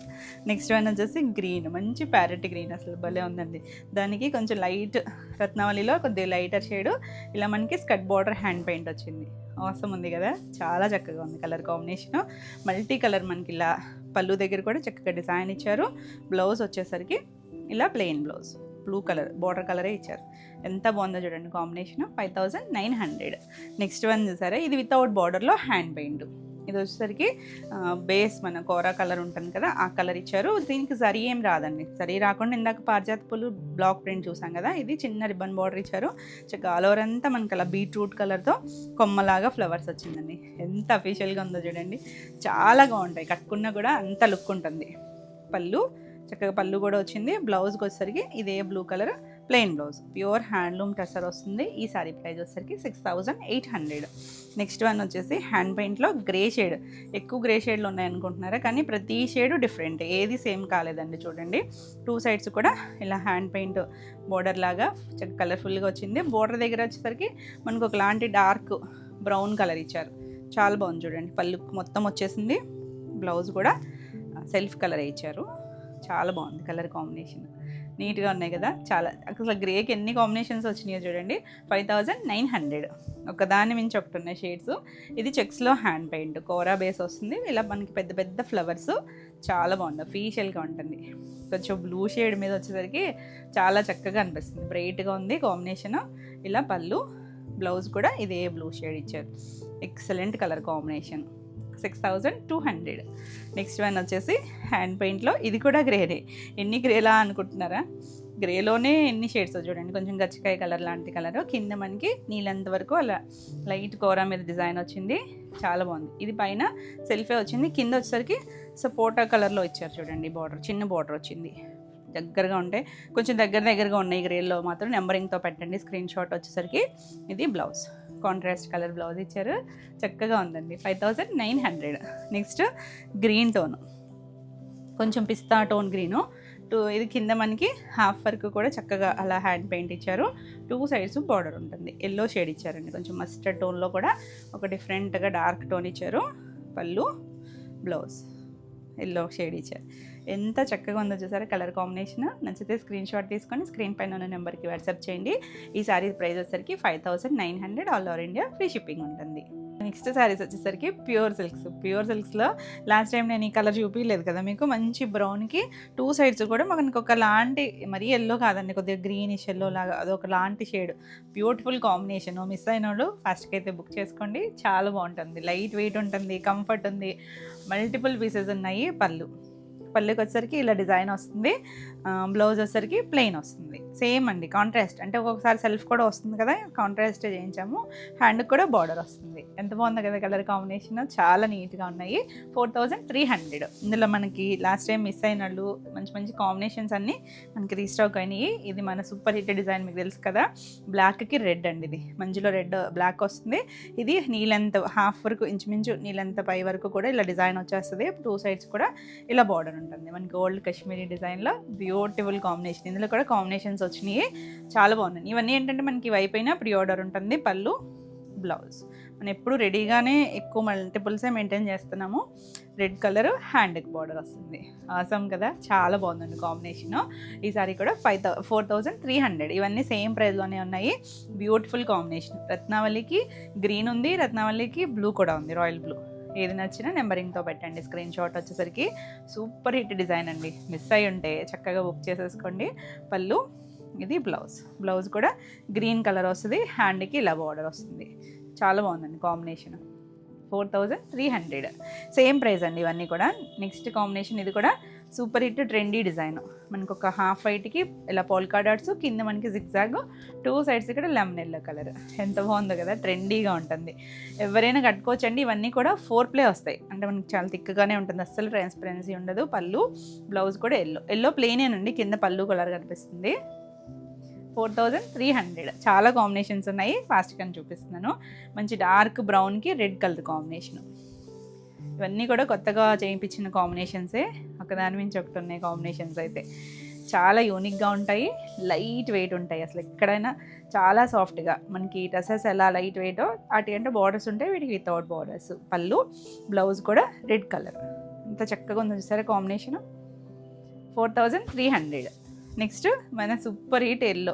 నెక్స్ట్ వన్ వచ్చేసి గ్రీన్, మంచి ప్యారెట్ గ్రీన్, అసలు భలే ఉందండి. దానికి కొంచెం లైట్ రత్నావళిలో కొద్దిగా లైటర్ షేడు, ఇలా మనకి స్కర్ట్ బార్డర్ హ్యాండ్ పెయింట్ వచ్చింది. అవసరం ఉంది కదా, చాలా చక్కగా ఉంది కలర్ కాంబినేషను. మల్టీ కలర్ మనకి ఇలా పళ్ళు దగ్గర కూడా చక్కగా డిజైన్ ఇచ్చారు. బ్లౌజ్ వచ్చేసరికి ఇలా plain blouse, blue colour border కలరే ఇచ్చారు. ఎంత బాగుందో చూడండి కాంబినేషన్. 5900. నెక్స్ట్ వన్ చూసారా, ఇది వితౌట్ బార్డర్లో హ్యాండ్ పెయింట్. ఇది వచ్చేసరికి బేస్ మన కోరా కలర్ ఉంటుంది కదా, ఆ కలర్ ఇచ్చారు. దీనికి జరీ ఏం రాదండి, జరీ రాకుండా ఇందాక పారిజాత పూలు బ్లాక్ ప్రింట్ చూసాం కదా, ఇది చిన్న రిబ్బన్ బార్డర్ ఇచ్చారు. చక్కగా ఆల్ ఓవర్ అంతా మనకి అలా బీట్రూట్ కలర్తో కొమ్మలాగా ఫ్లవర్స్ వచ్చిందండి. ఎంత అఫీషియల్గా ఉందో చూడండి, చాలా బాగుంటాయి, కట్టుకున్నా కూడా అంత లుక్ ఉంటుంది. పళ్ళు చక్కగా పళ్ళు కూడా వచ్చింది. బ్లౌజ్కి వచ్చేసరికి ఇదే blue colour plain blouse, pure handloom tussar వస్తుంది. ఈ సారీ ప్రైస్ వచ్చేసరికి 6800. నెక్స్ట్ వన్ వచ్చేసి హ్యాండ్ పెయింట్లో గ్రే షేడ్, ఎక్కువ గ్రే షేడ్లు ఉన్నాయనుకుంటున్నారా, కానీ ప్రతి షేడు డిఫరెంట్, ఏది సేమ్ కాలేదండి. చూడండి 2 సైడ్స్ కూడా ఇలా హ్యాండ్ పెయింట్ బోర్డర్ లాగా కలర్ఫుల్గా వచ్చింది. బోర్డర్ దగ్గర వచ్చేసరికి మనకు ఒకలాంటి డార్క్ బ్రౌన్ కలర్ ఇచ్చారు, చాలా బాగుంది చూడండి. పళ్ళు మొత్తం వచ్చేసింది. బ్లౌజ్ కూడా సెల్ఫ్ కలర్ ఇచ్చారు, చాలా బాగుంది కలర్ కాంబినేషన్, నీట్గా ఉన్నాయి కదా. చాలా అసలు గ్రేకి ఎన్ని కాంబినేషన్స్ వచ్చినాయో చూడండి. 5900, ఒకదాని మించి ఒకటి ఉన్నాయి షేడ్స్. ఇది చెక్స్లో హ్యాండ్ పెయింట్, కోరా బేస్ వస్తుంది, ఇలా మనకి పెద్ద పెద్ద ఫ్లవర్స్, చాలా బాగుంది, అఫీషియల్గా ఉంటుంది. కొంచెం బ్లూ షేడ్ మీద వచ్చేసరికి చాలా చక్కగా అనిపిస్తుంది, బ్రైట్గా ఉంది కాంబినేషన్. ఇలా పళ్ళు, బ్లౌజ్ కూడా ఇదే బ్లూ షేడ్ ఇచ్చారు, excellent colour combination. 6200. Next one వచ్చేసి హ్యాండ్ పెయింట్లో, ఇది కూడా గ్రేనే. ఎన్ని గ్రేలా అనుకుంటున్నారా, గ్రేలోనే ఎన్ని షేడ్స్ చూడండి. కొంచెం గచ్చికాయ కలర్ లాంటి కలర్, కింద మనకి నీళ్ళంత వరకు అలా లైట్ కోరా మీద డిజైన్ వచ్చింది, చాలా బాగుంది. ఇది పైన సెల్ఫే వచ్చింది, కింద వచ్చేసరికి సపోటా కలర్లో ఇచ్చారు చూడండి. బార్డర్ చిన్న బార్డర్ వచ్చింది, దగ్గరగా ఉంటే కొంచెం దగ్గరగా ఉన్నాయి. గ్రేల్లో మాత్రం నెంబరింగ్తో పెట్టండి స్క్రీన్ షాట్ వచ్చేసరికి. ఇది బ్లౌజ్, కాంట్రాస్ట్ కలర్ బ్లౌజ్ ఇచ్చారు, చక్కగా ఉందండి. 5900. నెక్స్ట్ గ్రీన్ టోన్, కొంచెం పిస్తా టోన్ గ్రీను. ఇది కింద మనకి హాఫ్ వరకు కూడా చక్కగా అలా హ్యాండ్ పెయింట్ ఇచ్చారు. 2 సైడ్స్ బార్డర్ ఉంటుంది, ఎల్లో షేడ్ ఇచ్చారండి, కొంచెం మస్టర్డ్ టోన్లో కూడా ఒక డిఫరెంట్గా డార్క్ టోన్ ఇచ్చారు. పళ్ళు, బ్లౌజ్ ఎల్లో షేడ్ ఇచ్చారు. ఎంత చక్కగా ఉందో చూసారా కలర్ కాంబినేషన్. నచ్చితే స్క్రీన్ షాట్ తీసుకొని స్క్రీన్ పైన ఉన్న నెంబర్కి వాట్సాప్ చేయండి. ఈ సారీ ప్రైస్ వచ్చేసరికి 5900 all over India free shipping next. నెక్స్ట్ శారీస్ వచ్చేసరికి ప్యూర్ సిల్క్స్. ప్యూర్ సిల్క్స్లో లాస్ట్ టైం నేను ఈ కలర్ చూపించలేదు కదా మీకు, మంచి బ్రౌన్కి 2 సైడ్స్ కూడా మనకు ఒక లాంటి, మరీ ఎల్లో కాదండి, కొద్దిగా గ్రీనిష్ ఎల్లో లాగా అదొక లాంటి షేడ్, బ్యూటిఫుల్ కాంబినేషన్. మిస్ అయిన వాళ్ళు ఫాస్ట్గా అయితే బుక్ చేసుకోండి, చాలా బాగుంటుంది, లైట్ వెయిట్ ఉంటుంది, కంఫర్ట్ ఉంది, మల్టిపుల్ పీసెస్ ఉన్నాయి. పళ్ళుకి వచ్చేసరికి ఇలా డిజైన్ వస్తుంది, బ్లౌజ్ వచ్చేసరికి ప్లెయిన్ వస్తుంది. సేమ్ అండి, కాంట్రాస్ట్ అంటే ఒక్కొక్కసారి సెల్ఫ్ కూడా వస్తుంది కదా, కాంట్రాస్ట్ చేయించాము. హ్యాండ్కి కూడా బార్డర్ వస్తుంది. ఎంత బాగుంది కదా కలర్ కాంబినేషన్, చాలా నీట్గా ఉన్నాయి. 4300. ఇందులో మనకి లాస్ట్ టైం మిస్ అయిన వాళ్ళు మంచి మంచి కాంబినేషన్స్ అన్నీ మనకి రీస్టాక్ అయినాయి. ఇది మన సూపర్ హిట్ డిజైన్, మీకు తెలుసు కదా, బ్లాక్కి రెడ్ అండి, ఇది మంజులో రెడ్ బ్లాక్ వస్తుంది. ఇది నీళ్ళంత హాఫ్ వరకు, ఇంచుమించు నీళ్ళంత పై వరకు కూడా ఇలా డిజైన్ వచ్చేస్తుంది. 2 సైడ్స్ కూడా ఇలా బార్డర్ ఉంటుంది మనకి ఓల్డ్ కాశ్మీరీ డిజైన్లో. బ్యూటిఫుల్ కాంబినేషన్, ఇందులో కూడా కాంబినేషన్స్ వచ్చినాయి, చాలా బాగున్నాయి. ఇవన్నీ ఏంటంటే మనకి వైపు అయినా ప్రీ ఆర్డర్ ఉంటుంది. పళ్ళు, బ్లౌజ్. మనం ఎప్పుడు రెడీగానే ఎక్కువ మల్టిపుల్సే మెయింటైన్ చేస్తున్నాము. రెడ్ కలర్ హ్యాండ్కి బార్డర్ వస్తుంది. ఆసమ్ కదా, చాలా బాగుందండి కాంబినేషను. ఈ సారీ కూడా 4,300. ఇవన్నీ సేమ్ ప్రైస్లోనే ఉన్నాయి. Beautiful combination. రత్నావళికి గ్రీన్ ఉంది, రత్నావళికి బ్లూ కూడా ఉంది, రాయల్ బ్లూ. ఏది నచ్చినా నెంబరింగ్తో పెట్టండి. స్క్రీన్ షాట్ వచ్చేసరికి సూపర్ హిట్ డిజైన్ అండి. మిస్ అయ్యి ఉంటే చక్కగా బుక్ చేసేసుకోండి. పళ్ళు, ఇది బ్లౌజ్ కూడా గ్రీన్ కలర్ వస్తుంది. హ్యాండ్కి ఇలా బార్డర్ వస్తుంది. చాలా బాగుందండి కాంబినేషన్. 4,300 సేమ్ ప్రైస్ అండి ఇవన్నీ కూడా. నెక్స్ట్ కాంబినేషన్ ఇది కూడా సూపర్ హిట్ ట్రెండీ డిజైన్. మనకు ఒక హాఫ్ వైట్కి ఇలా పోల్కా డాట్స్, కింద మనకి జిగ్జాగ్, 2 సైడ్స్ ఇక్కడ లెమన్ ఎల్లో కలర్. ఎంత బాగుందో కదా, ట్రెండీగా ఉంటుంది. ఎవరైనా కట్టుకోవచ్చండి. ఇవన్నీ కూడా 4 ప్లే వస్తాయి, అంటే మనకి చాలా థిక్గానే ఉంటుంది, అస్సలు ట్రాన్స్పరెన్సీ ఉండదు. పళ్ళు, బ్లౌజ్ కూడా ఎల్లో ప్లెయినేనండి, కింద పళ్ళు కలర్ కనిపిస్తుంది. 4,300. చాలా కాంబినేషన్స్ ఉన్నాయి, ఫాస్ట్గా చూపిస్తున్నాను. మంచి డార్క్ బ్రౌన్కి రెడ్ కలర్ కాంబినేషన్. ఇవన్నీ కూడా కొత్తగా చేయించిన కాంబినేషన్సే, ఒకదాని మించి ఒకటి ఉన్నాయి కాంబినేషన్స్ అయితే. చాలా యూనిక్గా ఉంటాయి, లైట్ వెయిట్ ఉంటాయి. అసలు ఎక్కడైనా చాలా సాఫ్ట్గా, మనకి డ్రెస్సెస్ ఎలా లైట్ వెయిటో వాటి అంటే బార్డర్స్ ఉంటాయి, వీటికి వితౌట్ బార్డర్స్. పళ్ళు, బ్లౌజ్ కూడా రెడ్ కలర్. ఇంత చక్కగా ఉంది చూసారా కాంబినేషన్. 4,300. నెక్స్ట్ మన సూపర్ హిట్ ఎల్లో.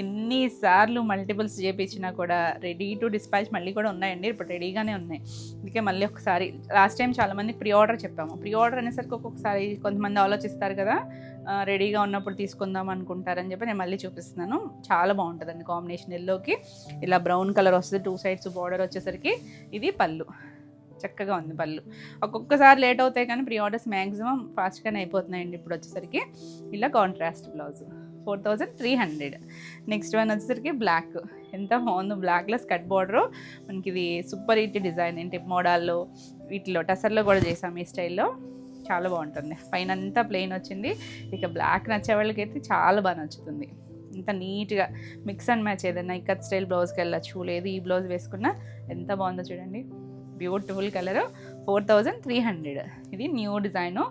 ఎన్నిసార్లు మల్టిపుల్స్ చేయించినా కూడా రెడీ టు డిస్పాచ్ మళ్ళీ కూడా ఉన్నాయండి. ఇప్పుడు రెడీగానే ఉన్నాయి. అందుకే మళ్ళీ ఒకసారి, లాస్ట్ టైం చాలామంది ప్రీ ఆర్డర్ చెప్పాము. ప్రీ ఆర్డర్ అనేసరికి ఒక్కొక్కసారి కొంతమంది ఆలోచిస్తారు కదా, రెడీగా ఉన్నప్పుడు తీసుకుందాం అనుకుంటారని చెప్పి నేను మళ్ళీ చూపిస్తున్నాను. చాలా బాగుంటుందండి కాంబినేషన్. ఎల్లోకి ఇలా బ్రౌన్ కలర్ వస్తుంది, 2 సైడ్స్ బార్డర్ వచ్చేసరికి. ఇది పళ్ళు, చక్కగా ఉంది పళ్ళు. ఒక్కొక్కసారి లేట్ అవుతాయి కానీ ప్రీ ఆర్డర్స్ మ్యాక్సిమం ఫాస్ట్గానే అయిపోతున్నాయండి ఇప్పుడు వచ్చేసరికి. ఇలా కాంట్రాస్ట్ బ్లౌజ్. 4,300. నెక్స్ట్ వన్ వచ్చేసరికి బ్లాక్. ఎంత బాగుంది, బ్లాక్లో స్కర్ట్ బార్డరు. మనకి ఇది సూపర్ హిట్ డిజైన్. ఏంటి మోడల్లో, వీటిలో టసర్లో కూడా చేసాం ఈ స్టైల్లో. చాలా బాగుంటుంది. పైన అంతా ప్లెయిన్ వచ్చింది. ఇక బ్లాక్ నచ్చే వాళ్ళకైతే చాలా బాగా నచ్చుతుంది. ఇంత నీట్గా మిక్స్ అండ్ మ్యాచ్. ఏదైనా ఇక్కత్ స్టైల్ బ్లౌజ్కి వెళ్ళచ్చు, లేదు ఈ బ్లౌజ్ వేసుకున్నా ఎంత బాగుందో చూడండి. Beautiful colour. 4,300. ఇది న్యూ డిజైను,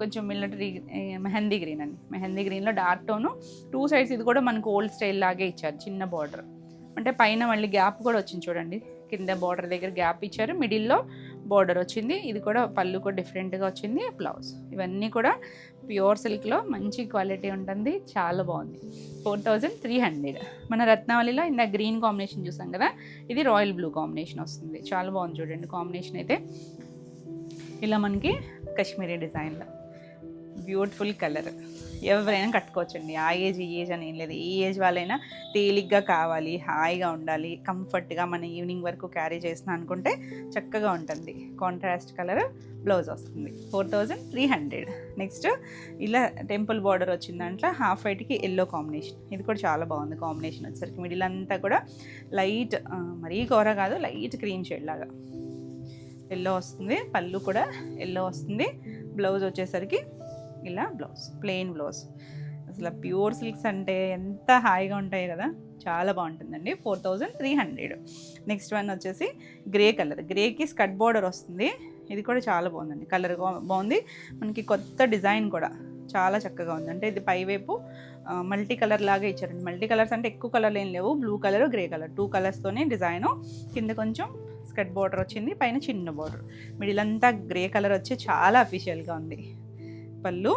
కొంచెం మిలిటరీ మెహందీ గ్రీన్ అండి. మెహందీ గ్రీన్లో డార్క్ టోను, 2 సైడ్స్. ఇది కూడా మనకు ఓల్డ్ స్టైల్ లాగే ఇచ్చారు, చిన్న బార్డర్. అంటే పైన మళ్ళీ గ్యాప్ కూడా వచ్చింది చూడండి, కింద బార్డర్ దగ్గర గ్యాప్ ఇచ్చారు, మిడిల్లో బార్డర్ వచ్చింది. ఇది కూడా పళ్ళు కూడా డిఫరెంట్గా వచ్చింది. బ్లౌజ్. ఇవన్నీ కూడా ప్యూర్ సిల్క్లో మంచి క్వాలిటీ ఉంటుంది, చాలా బాగుంది. 4,300. మన రత్నావళిలో ఇంత గ్రీన్ కాంబినేషన్ చూసాం కదా, ఇది రాయల్ బ్లూ కాంబినేషన్ వస్తుంది. చాలా బాగుంది చూడండి కాంబినేషన్ అయితే. ఇలా మనకి కాశ్మీరీ డిజైన్లో బ్యూటిఫుల్ కలర్. ఎవరైనా కట్టుకోవచ్చండి, ఆ ఏజ్ ఈ ఏజ్ అని ఏం లేదు. ఏ ఏజ్ వాళ్ళైనా తేలిగ్గా కావాలి, హాయిగా ఉండాలి, కంఫర్ట్గా మన ఈవినింగ్ వరకు క్యారీ చేసిన అనుకుంటే చక్కగా ఉంటుంది. కాంట్రాస్ట్ కలర్ బ్లౌజ్ వస్తుంది. 4,300. నెక్స్ట్ ఇలా టెంపుల్ బార్డర్ వచ్చిన దాంట్లో హాఫ్ వైట్కి ఎల్లో కాంబినేషన్. ఇది కూడా చాలా బాగుంది కాంబినేషన్. వచ్చేసరికి మిడిల్ అంతా కూడా లైట్, మరీ కూర కాదు, లైట్ క్రీమ్ షేడ్ లాగా ఎల్లో వస్తుంది. పళ్ళు కూడా ఎల్లో వస్తుంది. బ్లౌజ్ వచ్చేసరికి ఇలా బ్లౌజ్, ప్లెయిన్ బ్లౌజ్. అసలు ప్యూర్ సిల్క్స్ అంటే ఎంత హాయిగా ఉంటాయి కదా, చాలా బాగుంటుందండి. 4,300. నెక్స్ట్ వన్ వచ్చేసి గ్రే కలర్. గ్రేకి స్కర్ట్ బార్డర్ వస్తుంది. ఇది కూడా చాలా బాగుందండి, కలర్ బాగుంది. మనకి కొత్త డిజైన్ కూడా చాలా చక్కగా ఉంది. అంటే ఇది పైవైపు మల్టీ కలర్ లాగా ఇచ్చారండి. మల్టీ కలర్స్ అంటే ఎక్కువ కలర్లు ఏం లేవు, బ్లూ కలర్, గ్రే కలర్, 2 కలర్స్తోనే డిజైను. కింద కొంచెం స్కర్ట్ బార్డర్ వచ్చింది, పైన చిన్న బార్డర్, మిడిల్ అంతా గ్రే కలర్ వచ్చి చాలా అఫీషియల్గా ఉంది. పళ్ళు,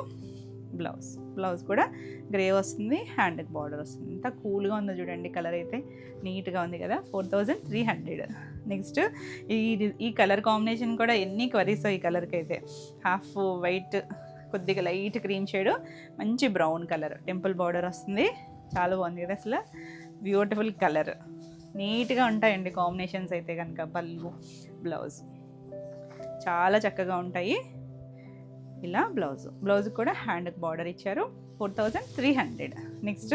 బ్లౌజ్ కూడా గ్రే వస్తుంది, హ్యాండ్కి బార్డర్ వస్తుంది. ఇంత కూల్గా ఉందో చూడండి, కలర్ అయితే నీట్గా ఉంది కదా. 4,300. నెక్స్ట్ ఈ కలర్ కాంబినేషన్ కూడా ఎన్ని క్వరీస్ ఈ కలర్కి అయితే. హాఫ్ వైట్, కొద్దిగా లైట్ క్రీమ్ షేడ్, మంచి బ్రౌన్ కలర్, టెంపుల్ బార్డర్ వస్తుంది. చాలా బాగుంది కదా, అసలు బ్యూటిఫుల్ కలర్. నీట్గా ఉంటాయండి కాంబినేషన్స్ అయితే కనుక. పళ్ళు, బ్లౌజ్ చాలా చక్కగా ఉంటాయి. ఇలా బ్లౌజ్ కూడా హ్యాండ్కి బార్డర్ ఇచ్చారు. 4,300. నెక్స్ట్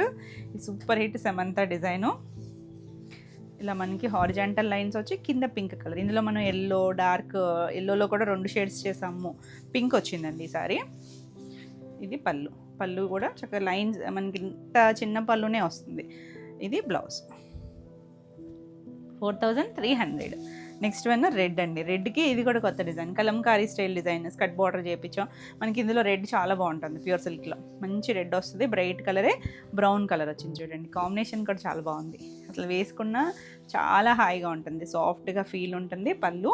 ఈ సూపర్ హిట్ సమంత డిజైను. ఇలా మనకి హారిజాంటల్ లైన్స్ వచ్చి కింద పింక్ కలర్. ఇందులో మనం ఎల్లో, డార్క్ ఎల్లోలో కూడా 2 షేడ్స్ చేసాము, పింక్ వచ్చిందండి ఈసారి. ఇది పళ్ళు కూడా చక్కగా లైన్స్, మనకి ఇంత చిన్న పళ్ళునే వస్తుంది. ఇది బ్లౌజ్. 4,300. నెక్స్ట్ వన్ రెడ్ అండి. రెడ్కి ఇది కూడా కొత్త design, Kalamkari style design, skirt border చేయించాం. మనకి ఇందులో రెడ్ చాలా బాగుంటుంది, ప్యూర్ సిల్క్లో మంచి రెడ్ వస్తుంది. బ్రైట్ కలరే బ్రౌన్ కలర్ వచ్చింది చూడండి, కాంబినేషన్ కూడా చాలా బాగుంది. అసలు వేసుకున్న చాలా హాయిగా ఉంటుంది, సాఫ్ట్గా ఫీల్ ఉంటుంది. పళ్ళు,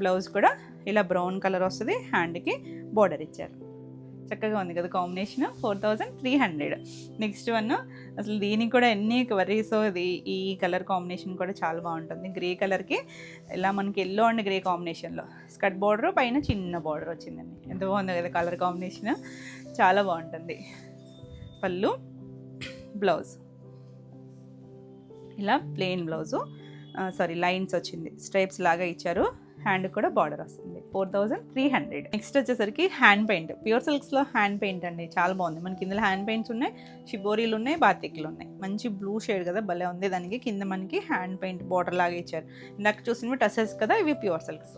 బ్లౌజ్ కూడా ఇలా బ్రౌన్ కలర్ వస్తుంది. హ్యాండ్కి బార్డర్ ఇచ్చారు, చక్కగా ఉంది కదా కాంబినేషన్. 4300. నెక్స్ట్ వన్, అసలు దీనికి కూడా ఎన్ని కవర్రీస్. ఈ కలర్ కాంబినేషన్ కూడా చాలా బాగుంటుంది. గ్రే కలర్కి ఇలా మనకి ఎల్లో అండ్ గ్రే కాంబినేషన్లో స్కర్ట్ బార్డర్, పైన చిన్న బార్డర్ వచ్చిందండి. ఎంత బాగుంది కదా కలర్ కాంబినేషన్, చాలా బాగుంటుంది. పళ్ళు, బ్లౌజ్ ఇలా ప్లెయిన్ బ్లౌజు, లైన్స్ వచ్చింది, స్ట్రైప్స్ లాగా ఇచ్చారు. హ్యాండ్ కూడా బార్డర్ వస్తుంది. 4300. నెక్స్ట్ వచ్చేసరికి హ్యాండ్ పెయింట్, ప్యూర్ సిల్క్స్లో హ్యాండ్ పెయింట్ అండి, చాలా బాగుంది. మనకి ఇందులో హ్యాండ్ పెయింట్స్ ఉన్నాయి, షిబోరీలు ఉన్నాయి, బాతిక్లు ఉన్నాయి. మంచి బ్లూ షేడ్ కదా, భలే ఉంది. దానికి కింద మనకి హ్యాండ్ పెయింట్ బార్డర్ లాగా ఇచ్చారు. ఇందాక చూసినవి టసెస్ కదా, ఇవి pure silks,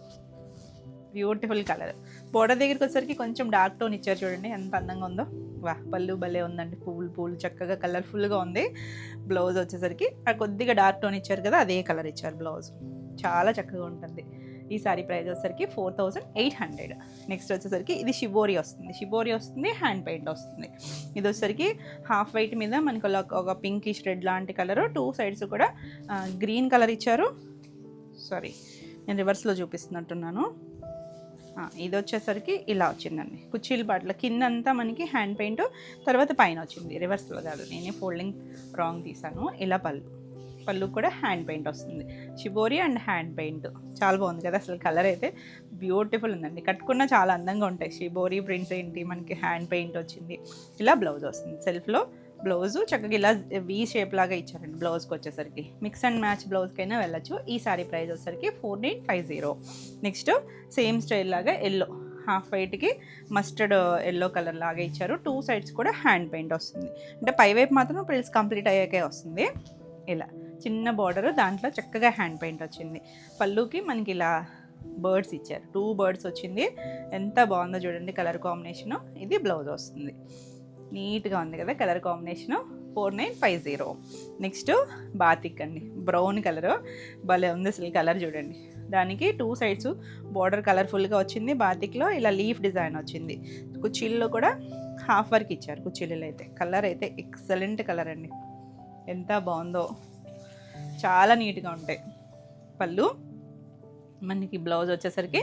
beautiful colour. Border దగ్గరికి వచ్చేసరికి కొంచెం డార్క్ టోన్ ఇచ్చారు, చూడండి ఎంత అందంగా ఉందో. పళ్ళు భలే ఉందండి, పూలు చక్కగా కలర్ఫుల్గా ఉంది. బ్లౌజ్ వచ్చేసరికి కొద్దిగా డార్క్ టోన్ ఇచ్చారు కదా, అదే కలర్ ఇచ్చారు బ్లౌజ్, చాలా చక్కగా ఉంటుంది. ఈ సారీ ప్రైస్ వచ్చేసరికి 4800. నెక్స్ట్ వచ్చేసరికి ఇది షిబోరీ వస్తుంది, హ్యాండ్ పెయింట్ వస్తుంది. ఇది వచ్చేసరికి హాఫ్ వైట్ మీద మనకు ఒక పింకిష్ రెడ్ లాంటి కలరు, 2 సైడ్స్ కూడా గ్రీన్ కలర్ ఇచ్చారు. నేను రివర్స్లో చూపిస్తున్నట్టున్నాను. ఇది వచ్చేసరికి ఇలా వచ్చిందండి, కుర్చీల పాటల కింద అంతా మనకి హ్యాండ్ పెయింట్, తర్వాత పైన వచ్చింది. రివర్స్లో కాదు, నేనే ఫోల్డింగ్ రాంగ్ తీసాను. ఇలా పళ్ళు కూడా హ్యాండ్ పెయింట్ వస్తుంది. షిబోరీ అండ్ హ్యాండ్ పెయింట్ చాలా బాగుంది కదా, అసలు కలర్ అయితే బ్యూటిఫుల్ ఉందండి. కట్టుకున్న చాలా అందంగా ఉంటాయి. షిబోరీ ప్రింట్స్ ఏంటి, మనకి హ్యాండ్ పెయింట్ వచ్చింది. ఇలా బ్లౌజ్ వస్తుంది, సెల్ఫ్లో బ్లౌజు చక్కగా ఇలా వీ షేప్ లాగా ఇచ్చారండి. బ్లౌజ్కి వచ్చేసరికి మిక్స్ అండ్ మ్యాచ్ బ్లౌజ్కైనా వెళ్ళచ్చు. ఈ సారీ ప్రైస్ వచ్చేసరికి 4850. నెక్స్ట్ సేమ్ స్టైల్ లాగా ఎల్లో, హాఫ్ వైట్కి మస్టర్డ్ ఎల్లో కలర్ లాగా ఇచ్చారు. 2 సైడ్స్ కూడా హ్యాండ్ పెయింట్ వస్తుంది. అంటే పైవైపు మాత్రం ప్రిల్స్ కంప్లీట్ అయ్యాకే వస్తుంది. ఇలా చిన్న బార్డర్, దాంట్లో చక్కగా హ్యాండ్ పెయింట్ వచ్చింది. పళ్ళుకి మనకి ఇలా బర్డ్స్ ఇచ్చారు, 2 బర్డ్స్ వచ్చింది. ఎంత బాగుందో చూడండి కలర్ కాంబినేషను. ఇది బ్లౌజ్ వస్తుంది, నీట్గా ఉంది కదా కలర్ కాంబినేషను. 4950. నెక్స్ట్ బాతిక్ అండి, బ్రౌన్ కలరు, భలే ఉంది అసలు కలర్ చూడండి. దానికి 2 సైడ్స్ బార్డర్ కలర్ఫుల్గా వచ్చింది. బాతిక్లో ఇలా లీఫ్ డిజైన్ వచ్చింది. కుర్చీల్లో కూడా హాఫ్ వర్క్ ఇచ్చారు. కుర్చీలలో అయితే కలర్ అయితే ఎక్సలెంట్ కలర్ అండి, ఎంత బాగుందో, చాలా నీట్గా ఉంటాయి. పళ్ళు, మనకి బ్లౌజ్ వచ్చేసరికి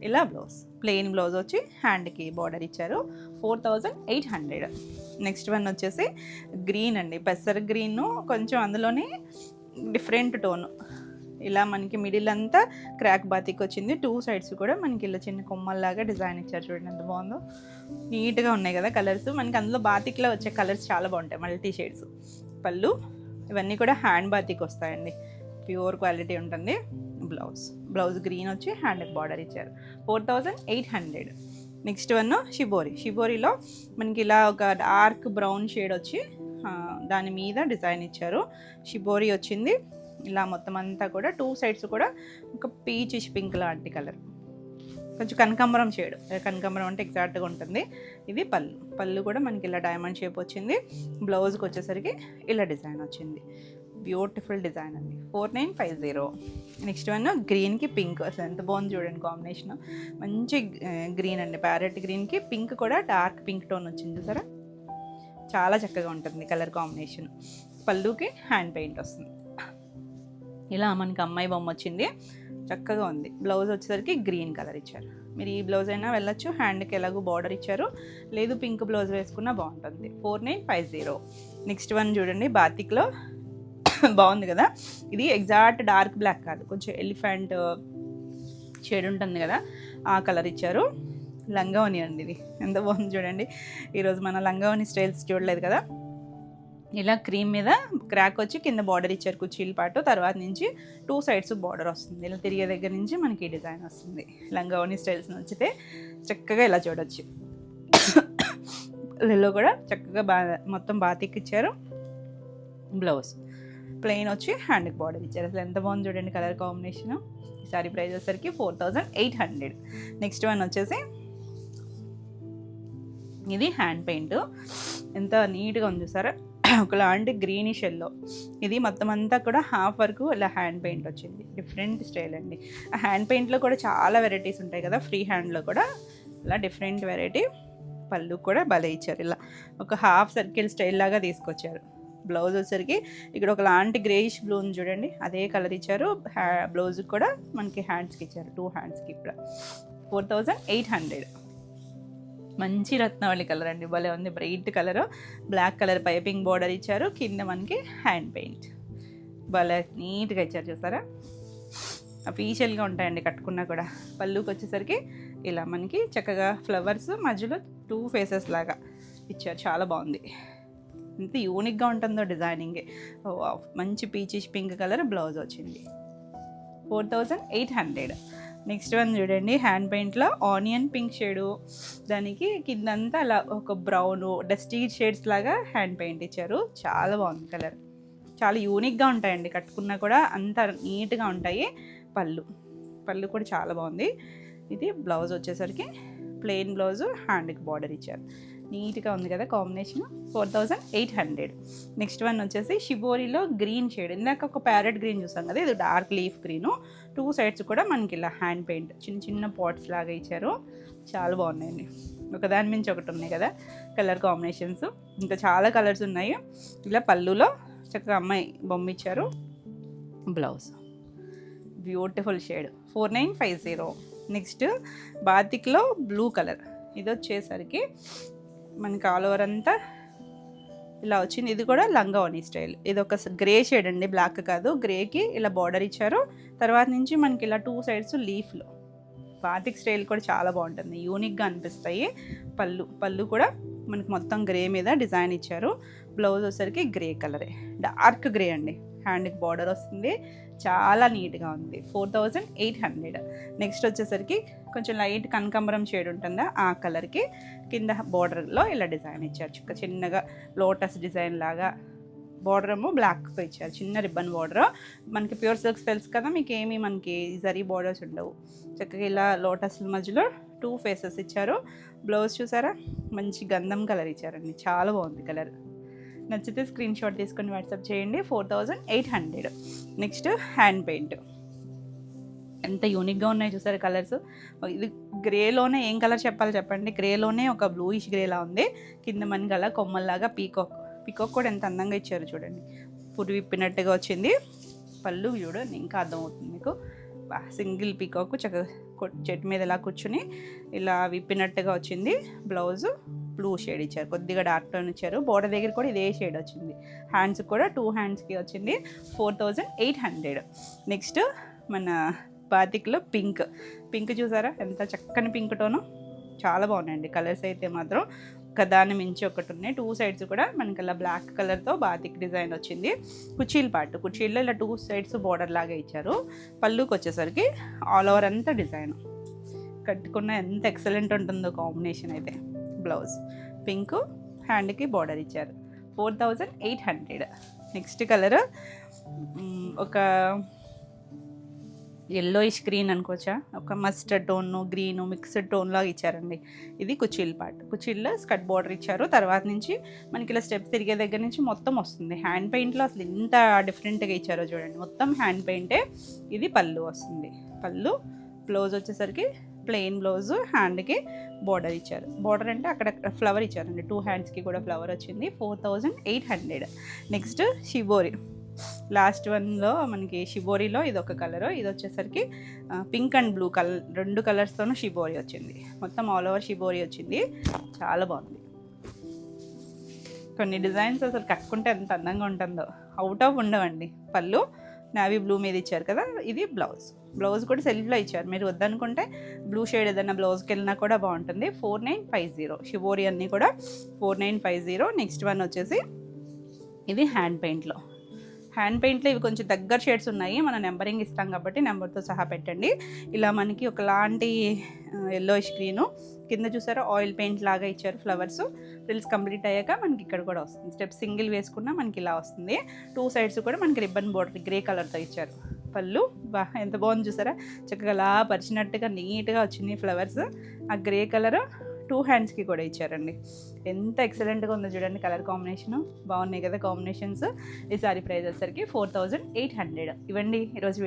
ఇలా బ్లౌజ్, ప్లెయిన్ బ్లౌజ్ వచ్చి హ్యాండ్కి బార్డర్ ఇచ్చారు. 4800. నెక్స్ట్ వన్ వచ్చేసి గ్రీన్ అండి, పెసర్ గ్రీన్, కొంచెం అందులోనే డిఫరెంట్ టోను. ఇలా మనకి మిడిల్ అంతా క్రాక్ బాతిక్ వచ్చింది. 2 సైడ్స్ కూడా మనకి ఇలా చిన్న కొమ్మల్లాగా డిజైన్ ఇచ్చారు, చూడండి ఎంత బాగుందో. నీట్గా ఉన్నాయి కదా కలర్స్. మనకి అందులో బాతిక్లో వచ్చే కలర్స్ చాలా బాగుంటాయి, మల్టీ షేడ్స్. పళ్ళు, ఇవన్నీ కూడా హ్యాండ్ బాతిక్ వస్తాయండి, ప్యూర్ క్వాలిటీ ఉంటుంది. బ్లౌజ్ గ్రీన్ వచ్చి హ్యాండ్కి బార్డర్ ఇచ్చారు. 4800. నెక్స్ట్ వన్ షిబోరీలో మనకి ఇలా ఒక డార్క్ బ్రౌన్ షేడ్ వచ్చి దాని మీద డిజైన్ ఇచ్చారు. షిబోరీ వచ్చింది ఇలా మొత్తం అంతా కూడా. 2 సైడ్స్ కూడా ఒక పీచిష్ పింక్ లాంటి కలర్, కొంచెం కనకాంబరం షేడ్. కనకాంబరం అంటే ఎగ్జాక్ట్గా ఉంటుంది. ఇది పళ్ళు కూడా మనకి ఇలా డైమండ్ షేప్ వచ్చింది. బ్లౌజ్కి వచ్చేసరికి ఇలా డిజైన్ వచ్చింది, బ్యూటిఫుల్ డిజైన్ అండి. 4950. నెక్స్ట్ వన్ గ్రీన్కి పింక్, అసలు ఎంత బాగుంది చూడండి కాంబినేషన్. మంచి గ్రీన్ అండి, ప్యారెట్ గ్రీన్కి పింక్ కూడా డార్క్ పింక్ టోన్ వచ్చింది చూసారా, చాలా చక్కగా ఉంటుంది కలర్ కాంబినేషన్. పళ్ళుకి హ్యాండ్ పెయింట్ వస్తుంది. ఇలా మనకి అమ్మాయి బొమ్మ వచ్చింది, చక్కగా ఉంది. బ్లౌజ్ వచ్చేసరికి గ్రీన్ కలర్ ఇచ్చారు. మీరు ఈ బ్లౌజ్ అయినా వెళ్ళొచ్చు, హ్యాండ్కి ఎలాగో బార్డర్ ఇచ్చారు, లేదు పింక్ బ్లౌజ్ వేసుకున్నా బాగుంటుంది. 4950. నెక్స్ట్ వన్ చూడండి, బాతిక్లో బాగుంది కదా. ఇది ఎగ్జాక్ట్ డార్క్ బ్లాక్ కాదు, కొంచెం ఎలిఫెంట్ షేడ్ ఉంటుంది కదా, ఆ కలర్ ఇచ్చారు. లంగావని అండి, ఇది ఎంత బాగుంది చూడండి. ఈరోజు మన లంగావని స్టైల్స్ చూడలేదు కదా. ఇలా క్రీమ్ మీద క్రాక్ వచ్చి కింద బార్డర్ ఇచ్చారు కుర్చీల పాటు. తర్వాత నుంచి 2 సైడ్స్ బార్డర్ వస్తుంది. ఇలా తిరిగే దగ్గర నుంచి మనకి డిజైన్ వస్తుంది. లంగావని స్టైల్స్ నచ్చితే చక్కగా ఇలా చూడొచ్చు. ఇల్లు కూడా చక్కగా మొత్తం బాతిక్ ఇచ్చారు. బ్లౌజ్ ప్లెయిన్ వచ్చి హ్యాండ్కి బార్డర్ ఇచ్చారు. అసలు ఎంత బాగుంది చూడండి కలర్ కాంబినేషన్. ఈ సారీ ప్రైస్ వచ్చేసరికి 4800. నెక్స్ట్ వన్ వచ్చేసి ఇది హ్యాండ్ పెయింట్, ఎంత నీట్గా ఉంది చూసారా. ఒకలాంటి గ్రీనిష్ ఎల్లో. ఇది మొత్తం అంతా కూడా హాఫ్ వరకు ఇలా హ్యాండ్ పెయింట్ వచ్చింది. డిఫరెంట్ స్టైల్ అండి. ఆ హ్యాండ్ పెయింట్లో కూడా చాలా వెరైటీస్ ఉంటాయి కదా, ఫ్రీ హ్యాండ్లో కూడా ఇలా డిఫరెంట్ వెరైటీ. పళ్ళు కూడా భలే ఇచ్చారు, ఇలా ఒక హాఫ్ సర్కిల్ స్టైల్ లాగా తీసుకొచ్చారు. బ్లౌజ్ వచ్చేసరికి ఇక్కడ ఒకలాంటి గ్రేయిష్ బ్లూ ఉంది చూడండి, అదే కలర్ ఇచ్చారు. బ్లౌజ్ కూడా మనకి హ్యాండ్స్కి ఇచ్చారు, 2 హ్యాండ్స్కి. ఇప్పుడు 4800. మంచి రత్నవళి కలర్ అండి, భలే ఉంది. Bright colour, black colour piping border ఇచ్చారు. కింద మనకి హ్యాండ్ పెయింట్ భలే నీట్గా ఇచ్చారు, చూసారా? అఫీషియల్గా ఉంటాయండి కట్టుకున్నా కూడా. పళ్ళుకి వచ్చేసరికి ఇలా మనకి చక్కగా ఫ్లవర్స్ మధ్యలో 2 ఫేసెస్ లాగా ఇచ్చారు, చాలా బాగుంది. ఎంత యూనిక్గా ఉంటుందో డిజైనింగ్. మంచి పీచిష్ పింక్ కలర్ బ్లౌజ్ వచ్చింది. 4800. నెక్స్ట్ వన్ చూడండి, హ్యాండ్ పెయింట్లో ఆనియన్ పింక్ షేడు, దానికి కిందంతా అలా ఒక బ్రౌన్ డస్టీ షేడ్స్ లాగా హ్యాండ్ పెయింట్ ఇచ్చారు. చాలా బాగుంది కలర్, చాలా యూనిక్గా ఉంటాయండి కట్టుకున్నా కూడా, అంత నీట్గా ఉంటాయి. పళ్ళు కూడా చాలా బాగుంది. ఇది బ్లౌజ్ వచ్చేసరికి ప్లెయిన్ బ్లౌజ్, హ్యాండ్కి బార్డర్ ఇచ్చారు. నీట్గా ఉంది కదా కాంబినేషన్. 4800. నెక్స్ట్ వన్ వచ్చేసి షిబోరిలో గ్రీన్ షేడ్. ఇందాక ఒక ప్యారెట్ గ్రీన్ చూసాం కదా, ఇది డార్క్ లీఫ్ గ్రీను. 2 సైడ్స్ కూడా మనకి ఇలా హ్యాండ్ పెయింట్ చిన్న చిన్న పాట్స్ లాగా ఇచ్చారు. చాలా బాగున్నాయండి, ఒకదాని మించి ఒకటి ఉన్నాయి కదా కలర్ కాంబినేషన్స్. ఇంకా చాలా కలర్స్ ఉన్నాయి. ఇలా పళ్ళులో చక్కగా అమ్మాయి బొమ్మ ఇచ్చారు. Blouse beautiful shade. 4950. నెక్స్ట్ బాతిక్లో బ్లూ కలర్. ఇది వచ్చేసరికి మనకి ఆల్ ఓవర్ అంతా ఇలా వచ్చింది. ఇది కూడా లంగావోని స్టైల్. ఇది ఒక గ్రే షేడ్ అండి, బ్లాక్ కాదు. గ్రేకి ఇలా బార్డర్ ఇచ్చారు. తర్వాత నుంచి మనకి ఇలా 2 సైడ్స్ లీఫ్లో. బాతిక్ స్టైల్ కూడా చాలా బాగుంటుంది, యూనిక్గా అనిపిస్తాయి. పళ్ళు కూడా మనకి మొత్తం గ్రే మీద డిజైన్ ఇచ్చారు. బ్లౌజ్ వచ్చేసరికి గ్రే కలరే, డార్క్ గ్రే అండి. హ్యాండ్కి బార్డర్ వస్తుంది, చాలా నీట్గా ఉంది. 4800. నెక్స్ట్ వచ్చేసరికి కొంచెం లైట్ కనకాంబరం షేడ్ ఉంటుందా, ఆ కలర్కి కింద బార్డర్లో ఇలా డిజైన్ ఇచ్చారు. చిన్నగా లోటస్ డిజైన్ లాగా. బార్డర్ ఏమో బ్లాక్తో ఇచ్చారు, చిన్న రిబ్బన్ బార్డర్. మనకి ప్యూర్ సిల్క్స్ తెలుసు కదా, మీకు ఏమి మనకి జరీ బార్డర్స్ ఉండవు. చక్కగా ఇలా లోటస్ మధ్యలో 2 ఫేసెస్ ఇచ్చారు. బ్లౌజ్ చూసారా, మంచి గంధం కలర్ ఇచ్చారండి, చాలా బాగుంది కలర్. నచ్చితే స్క్రీన్ షాట్ తీసుకొని వాట్సాప్ చేయండి. 4800. Next hand paint. ఎంత యూనిక్గా ఉన్నాయి చూసారు కలర్స్. ఇది గ్రేలోనే ఏం కలర్ చెప్పాలి చెప్పండి, గ్రేలోనే ఒక బ్లూయిష్ గ్రేలా ఉంది. కింద మనకి అలా కొమ్మల్లాగా పీకాక్ కూడా ఎంత అందంగా ఇచ్చారు చూడండి, పురి విప్పినట్టుగా వచ్చింది. పళ్ళు చూడండి, ఇంకా అర్థమవుతుంది మీకు. సింగిల్ పీకాక్ చక్కగా చెట్టు మీద ఇలా కూర్చుని ఇలా విప్పినట్టుగా వచ్చింది. బ్లౌజ్ బ్లూ షేడ్ ఇచ్చారు, కొద్దిగా డార్క్ టోన్ ఇచ్చారు. బోర్డర్ దగ్గర కూడా ఇదే షేడ్ వచ్చింది. హ్యాండ్స్ కూడా 2 హ్యాండ్స్కి వచ్చింది. 4800. నెక్స్ట్ మన బాతిక్లో పింక్ చూసారా, ఎంత చక్కని పింక్ టోను, చాలా బాగున్నాయండి కలర్స్ అయితే మాత్రం. ఒకదాన్ని మించి ఒకటి ఉన్నాయి. 2 సైడ్స్ కూడా మనకి అలా బ్లాక్ కలర్తో బాతిక్ డిజైన్ వచ్చింది. కుర్చీల్లో ఇలా 2 సైడ్స్ బార్డర్ లాగా ఇచ్చారు. పళ్ళుకి వచ్చేసరికి ఆల్ ఓవర్ అంతా డిజైన్. కట్టుకున్న ఎంత ఎక్సలెంట్ ఉంటుందో కాంబినేషన్ అయితే. బ్లౌజ్ పింక్, హ్యాండ్కి బార్డర్ ఇచ్చారు. 4800. నెక్స్ట్ కలర్ ఒక ఎల్లోయిష్ గ్రీన్ అనుకోవచ్చా, ఒక mustard tone green mixed tone లాగా ఇచ్చారండి. ఇది కుర్చీల్లో స్కర్ట్ బార్డర్ ఇచ్చారు. తర్వాత నుంచి మనకి ఇలా స్టెప్ తిరిగే దగ్గర నుంచి మొత్తం వస్తుంది. హ్యాండ్ పెయింట్లో అసలు ఎంత డిఫరెంట్గా ఇచ్చారో చూడండి, మొత్తం హ్యాండ్ పెయింటే. ఇది పళ్ళు వస్తుంది. బ్లౌజ్ వచ్చేసరికి ప్లెయిన్ బ్లౌజ్, హ్యాండ్కి బార్డర్ ఇచ్చారు. బార్డర్ అంటే అక్కడ ఫ్లవర్ ఇచ్చారండి, 2 హ్యాండ్స్కి కూడా ఫ్లవర్ వచ్చింది. 4800. Next shibori. లాస్ట్ వన్లో మనకి షిబోరిలో ఇది ఒక కలరు. ఇది వచ్చేసరికి పింక్ అండ్ బ్లూ కలర్, 2 కలర్స్తోనూ షిబోరి వచ్చింది. మొత్తం ఆల్ ఓవర్ షిబోరి వచ్చింది, చాలా బాగుంది. కొన్ని డిజైన్స్ అసలు కట్టుకుంటే ఎంత అందంగా ఉంటుందో, అవుట్ ఆఫ్ ఉండవండి. పళ్ళు నావీ బ్లూ మీద ఇచ్చారు కదా. ఇది బ్లౌజ్ కూడా సెల్ఫ్లో ఇచ్చారు. మీరు వద్దనుకుంటే బ్లూ షేడ్ ఏదైనా బ్లౌజ్కి వెళ్ళినా కూడా బాగుంటుంది. 4950. షిబోరి అన్నీ కూడా 4950. నెక్స్ట్ వన్ వచ్చేసి ఇది హ్యాండ్ పెయింట్లో ఇవి కొంచెం దగ్గర షేడ్స్ ఉన్నాయి. మనం నెంబరింగ్ ఇస్తాం కాబట్టి నెంబర్తో సహా పెట్టండి. ఇలా మనకి ఒకలాంటి ఎల్లోయిష్ గ్రీను, కింద చూసారా ఆయిల్ పెయింట్ లాగా ఇచ్చారు. ఫ్లవర్స్ ఫ్రిల్స్ కంప్లీట్ అయ్యాక మనకి ఇక్కడ కూడా వస్తుంది. స్టెప్ సింగిల్ వేసుకున్నా మనకి ఇలా వస్తుంది. 2 సైడ్స్ కూడా మనకి రిబ్బన్ బోర్డర్ గ్రే కలర్తో ఇచ్చారు. పళ్ళు ఎంత బాగుంది చూసారా, చక్కగా అలా పరిచినట్టుగా నీట్గా వచ్చింది ఫ్లవర్స్. ఆ గ్రే కలర్ 2 హ్యాండ్స్కి కూడా ఇచ్చారండి. ఎంత ఎక్సలెంట్గా ఉందో చూడండి, కలర్ కాంబినేషను బాగున్నాయి కదా కాంబినేషన్స్. ఈ సారీ ప్రైస్ వచ్చేసరికి 4800. ఇవ్వండి ఈరోజు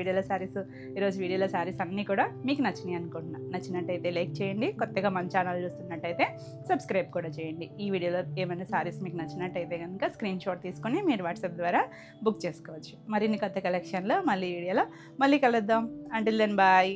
వీడియోలో శారీస్ అన్నీ కూడా మీకు నచ్చినాయి అనుకుంటున్నా. నచ్చినట్టయితే లైక్ చేయండి, కొత్తగా మన ఛానల్ చూస్తున్నట్టయితే సబ్స్క్రైబ్ కూడా చేయండి. ఈ వీడియోలో ఏమైనా శారీస్ మీకు నచ్చినట్టయితే కనుక స్క్రీన్ షాట్ తీసుకొని మీరు వాట్సాప్ ద్వారా బుక్ చేసుకోవచ్చు. మరిన్ని కొత్త కలెక్షన్లో మళ్ళీ వీడియోలో మళ్ళీ కలుద్దాం. Until then bye.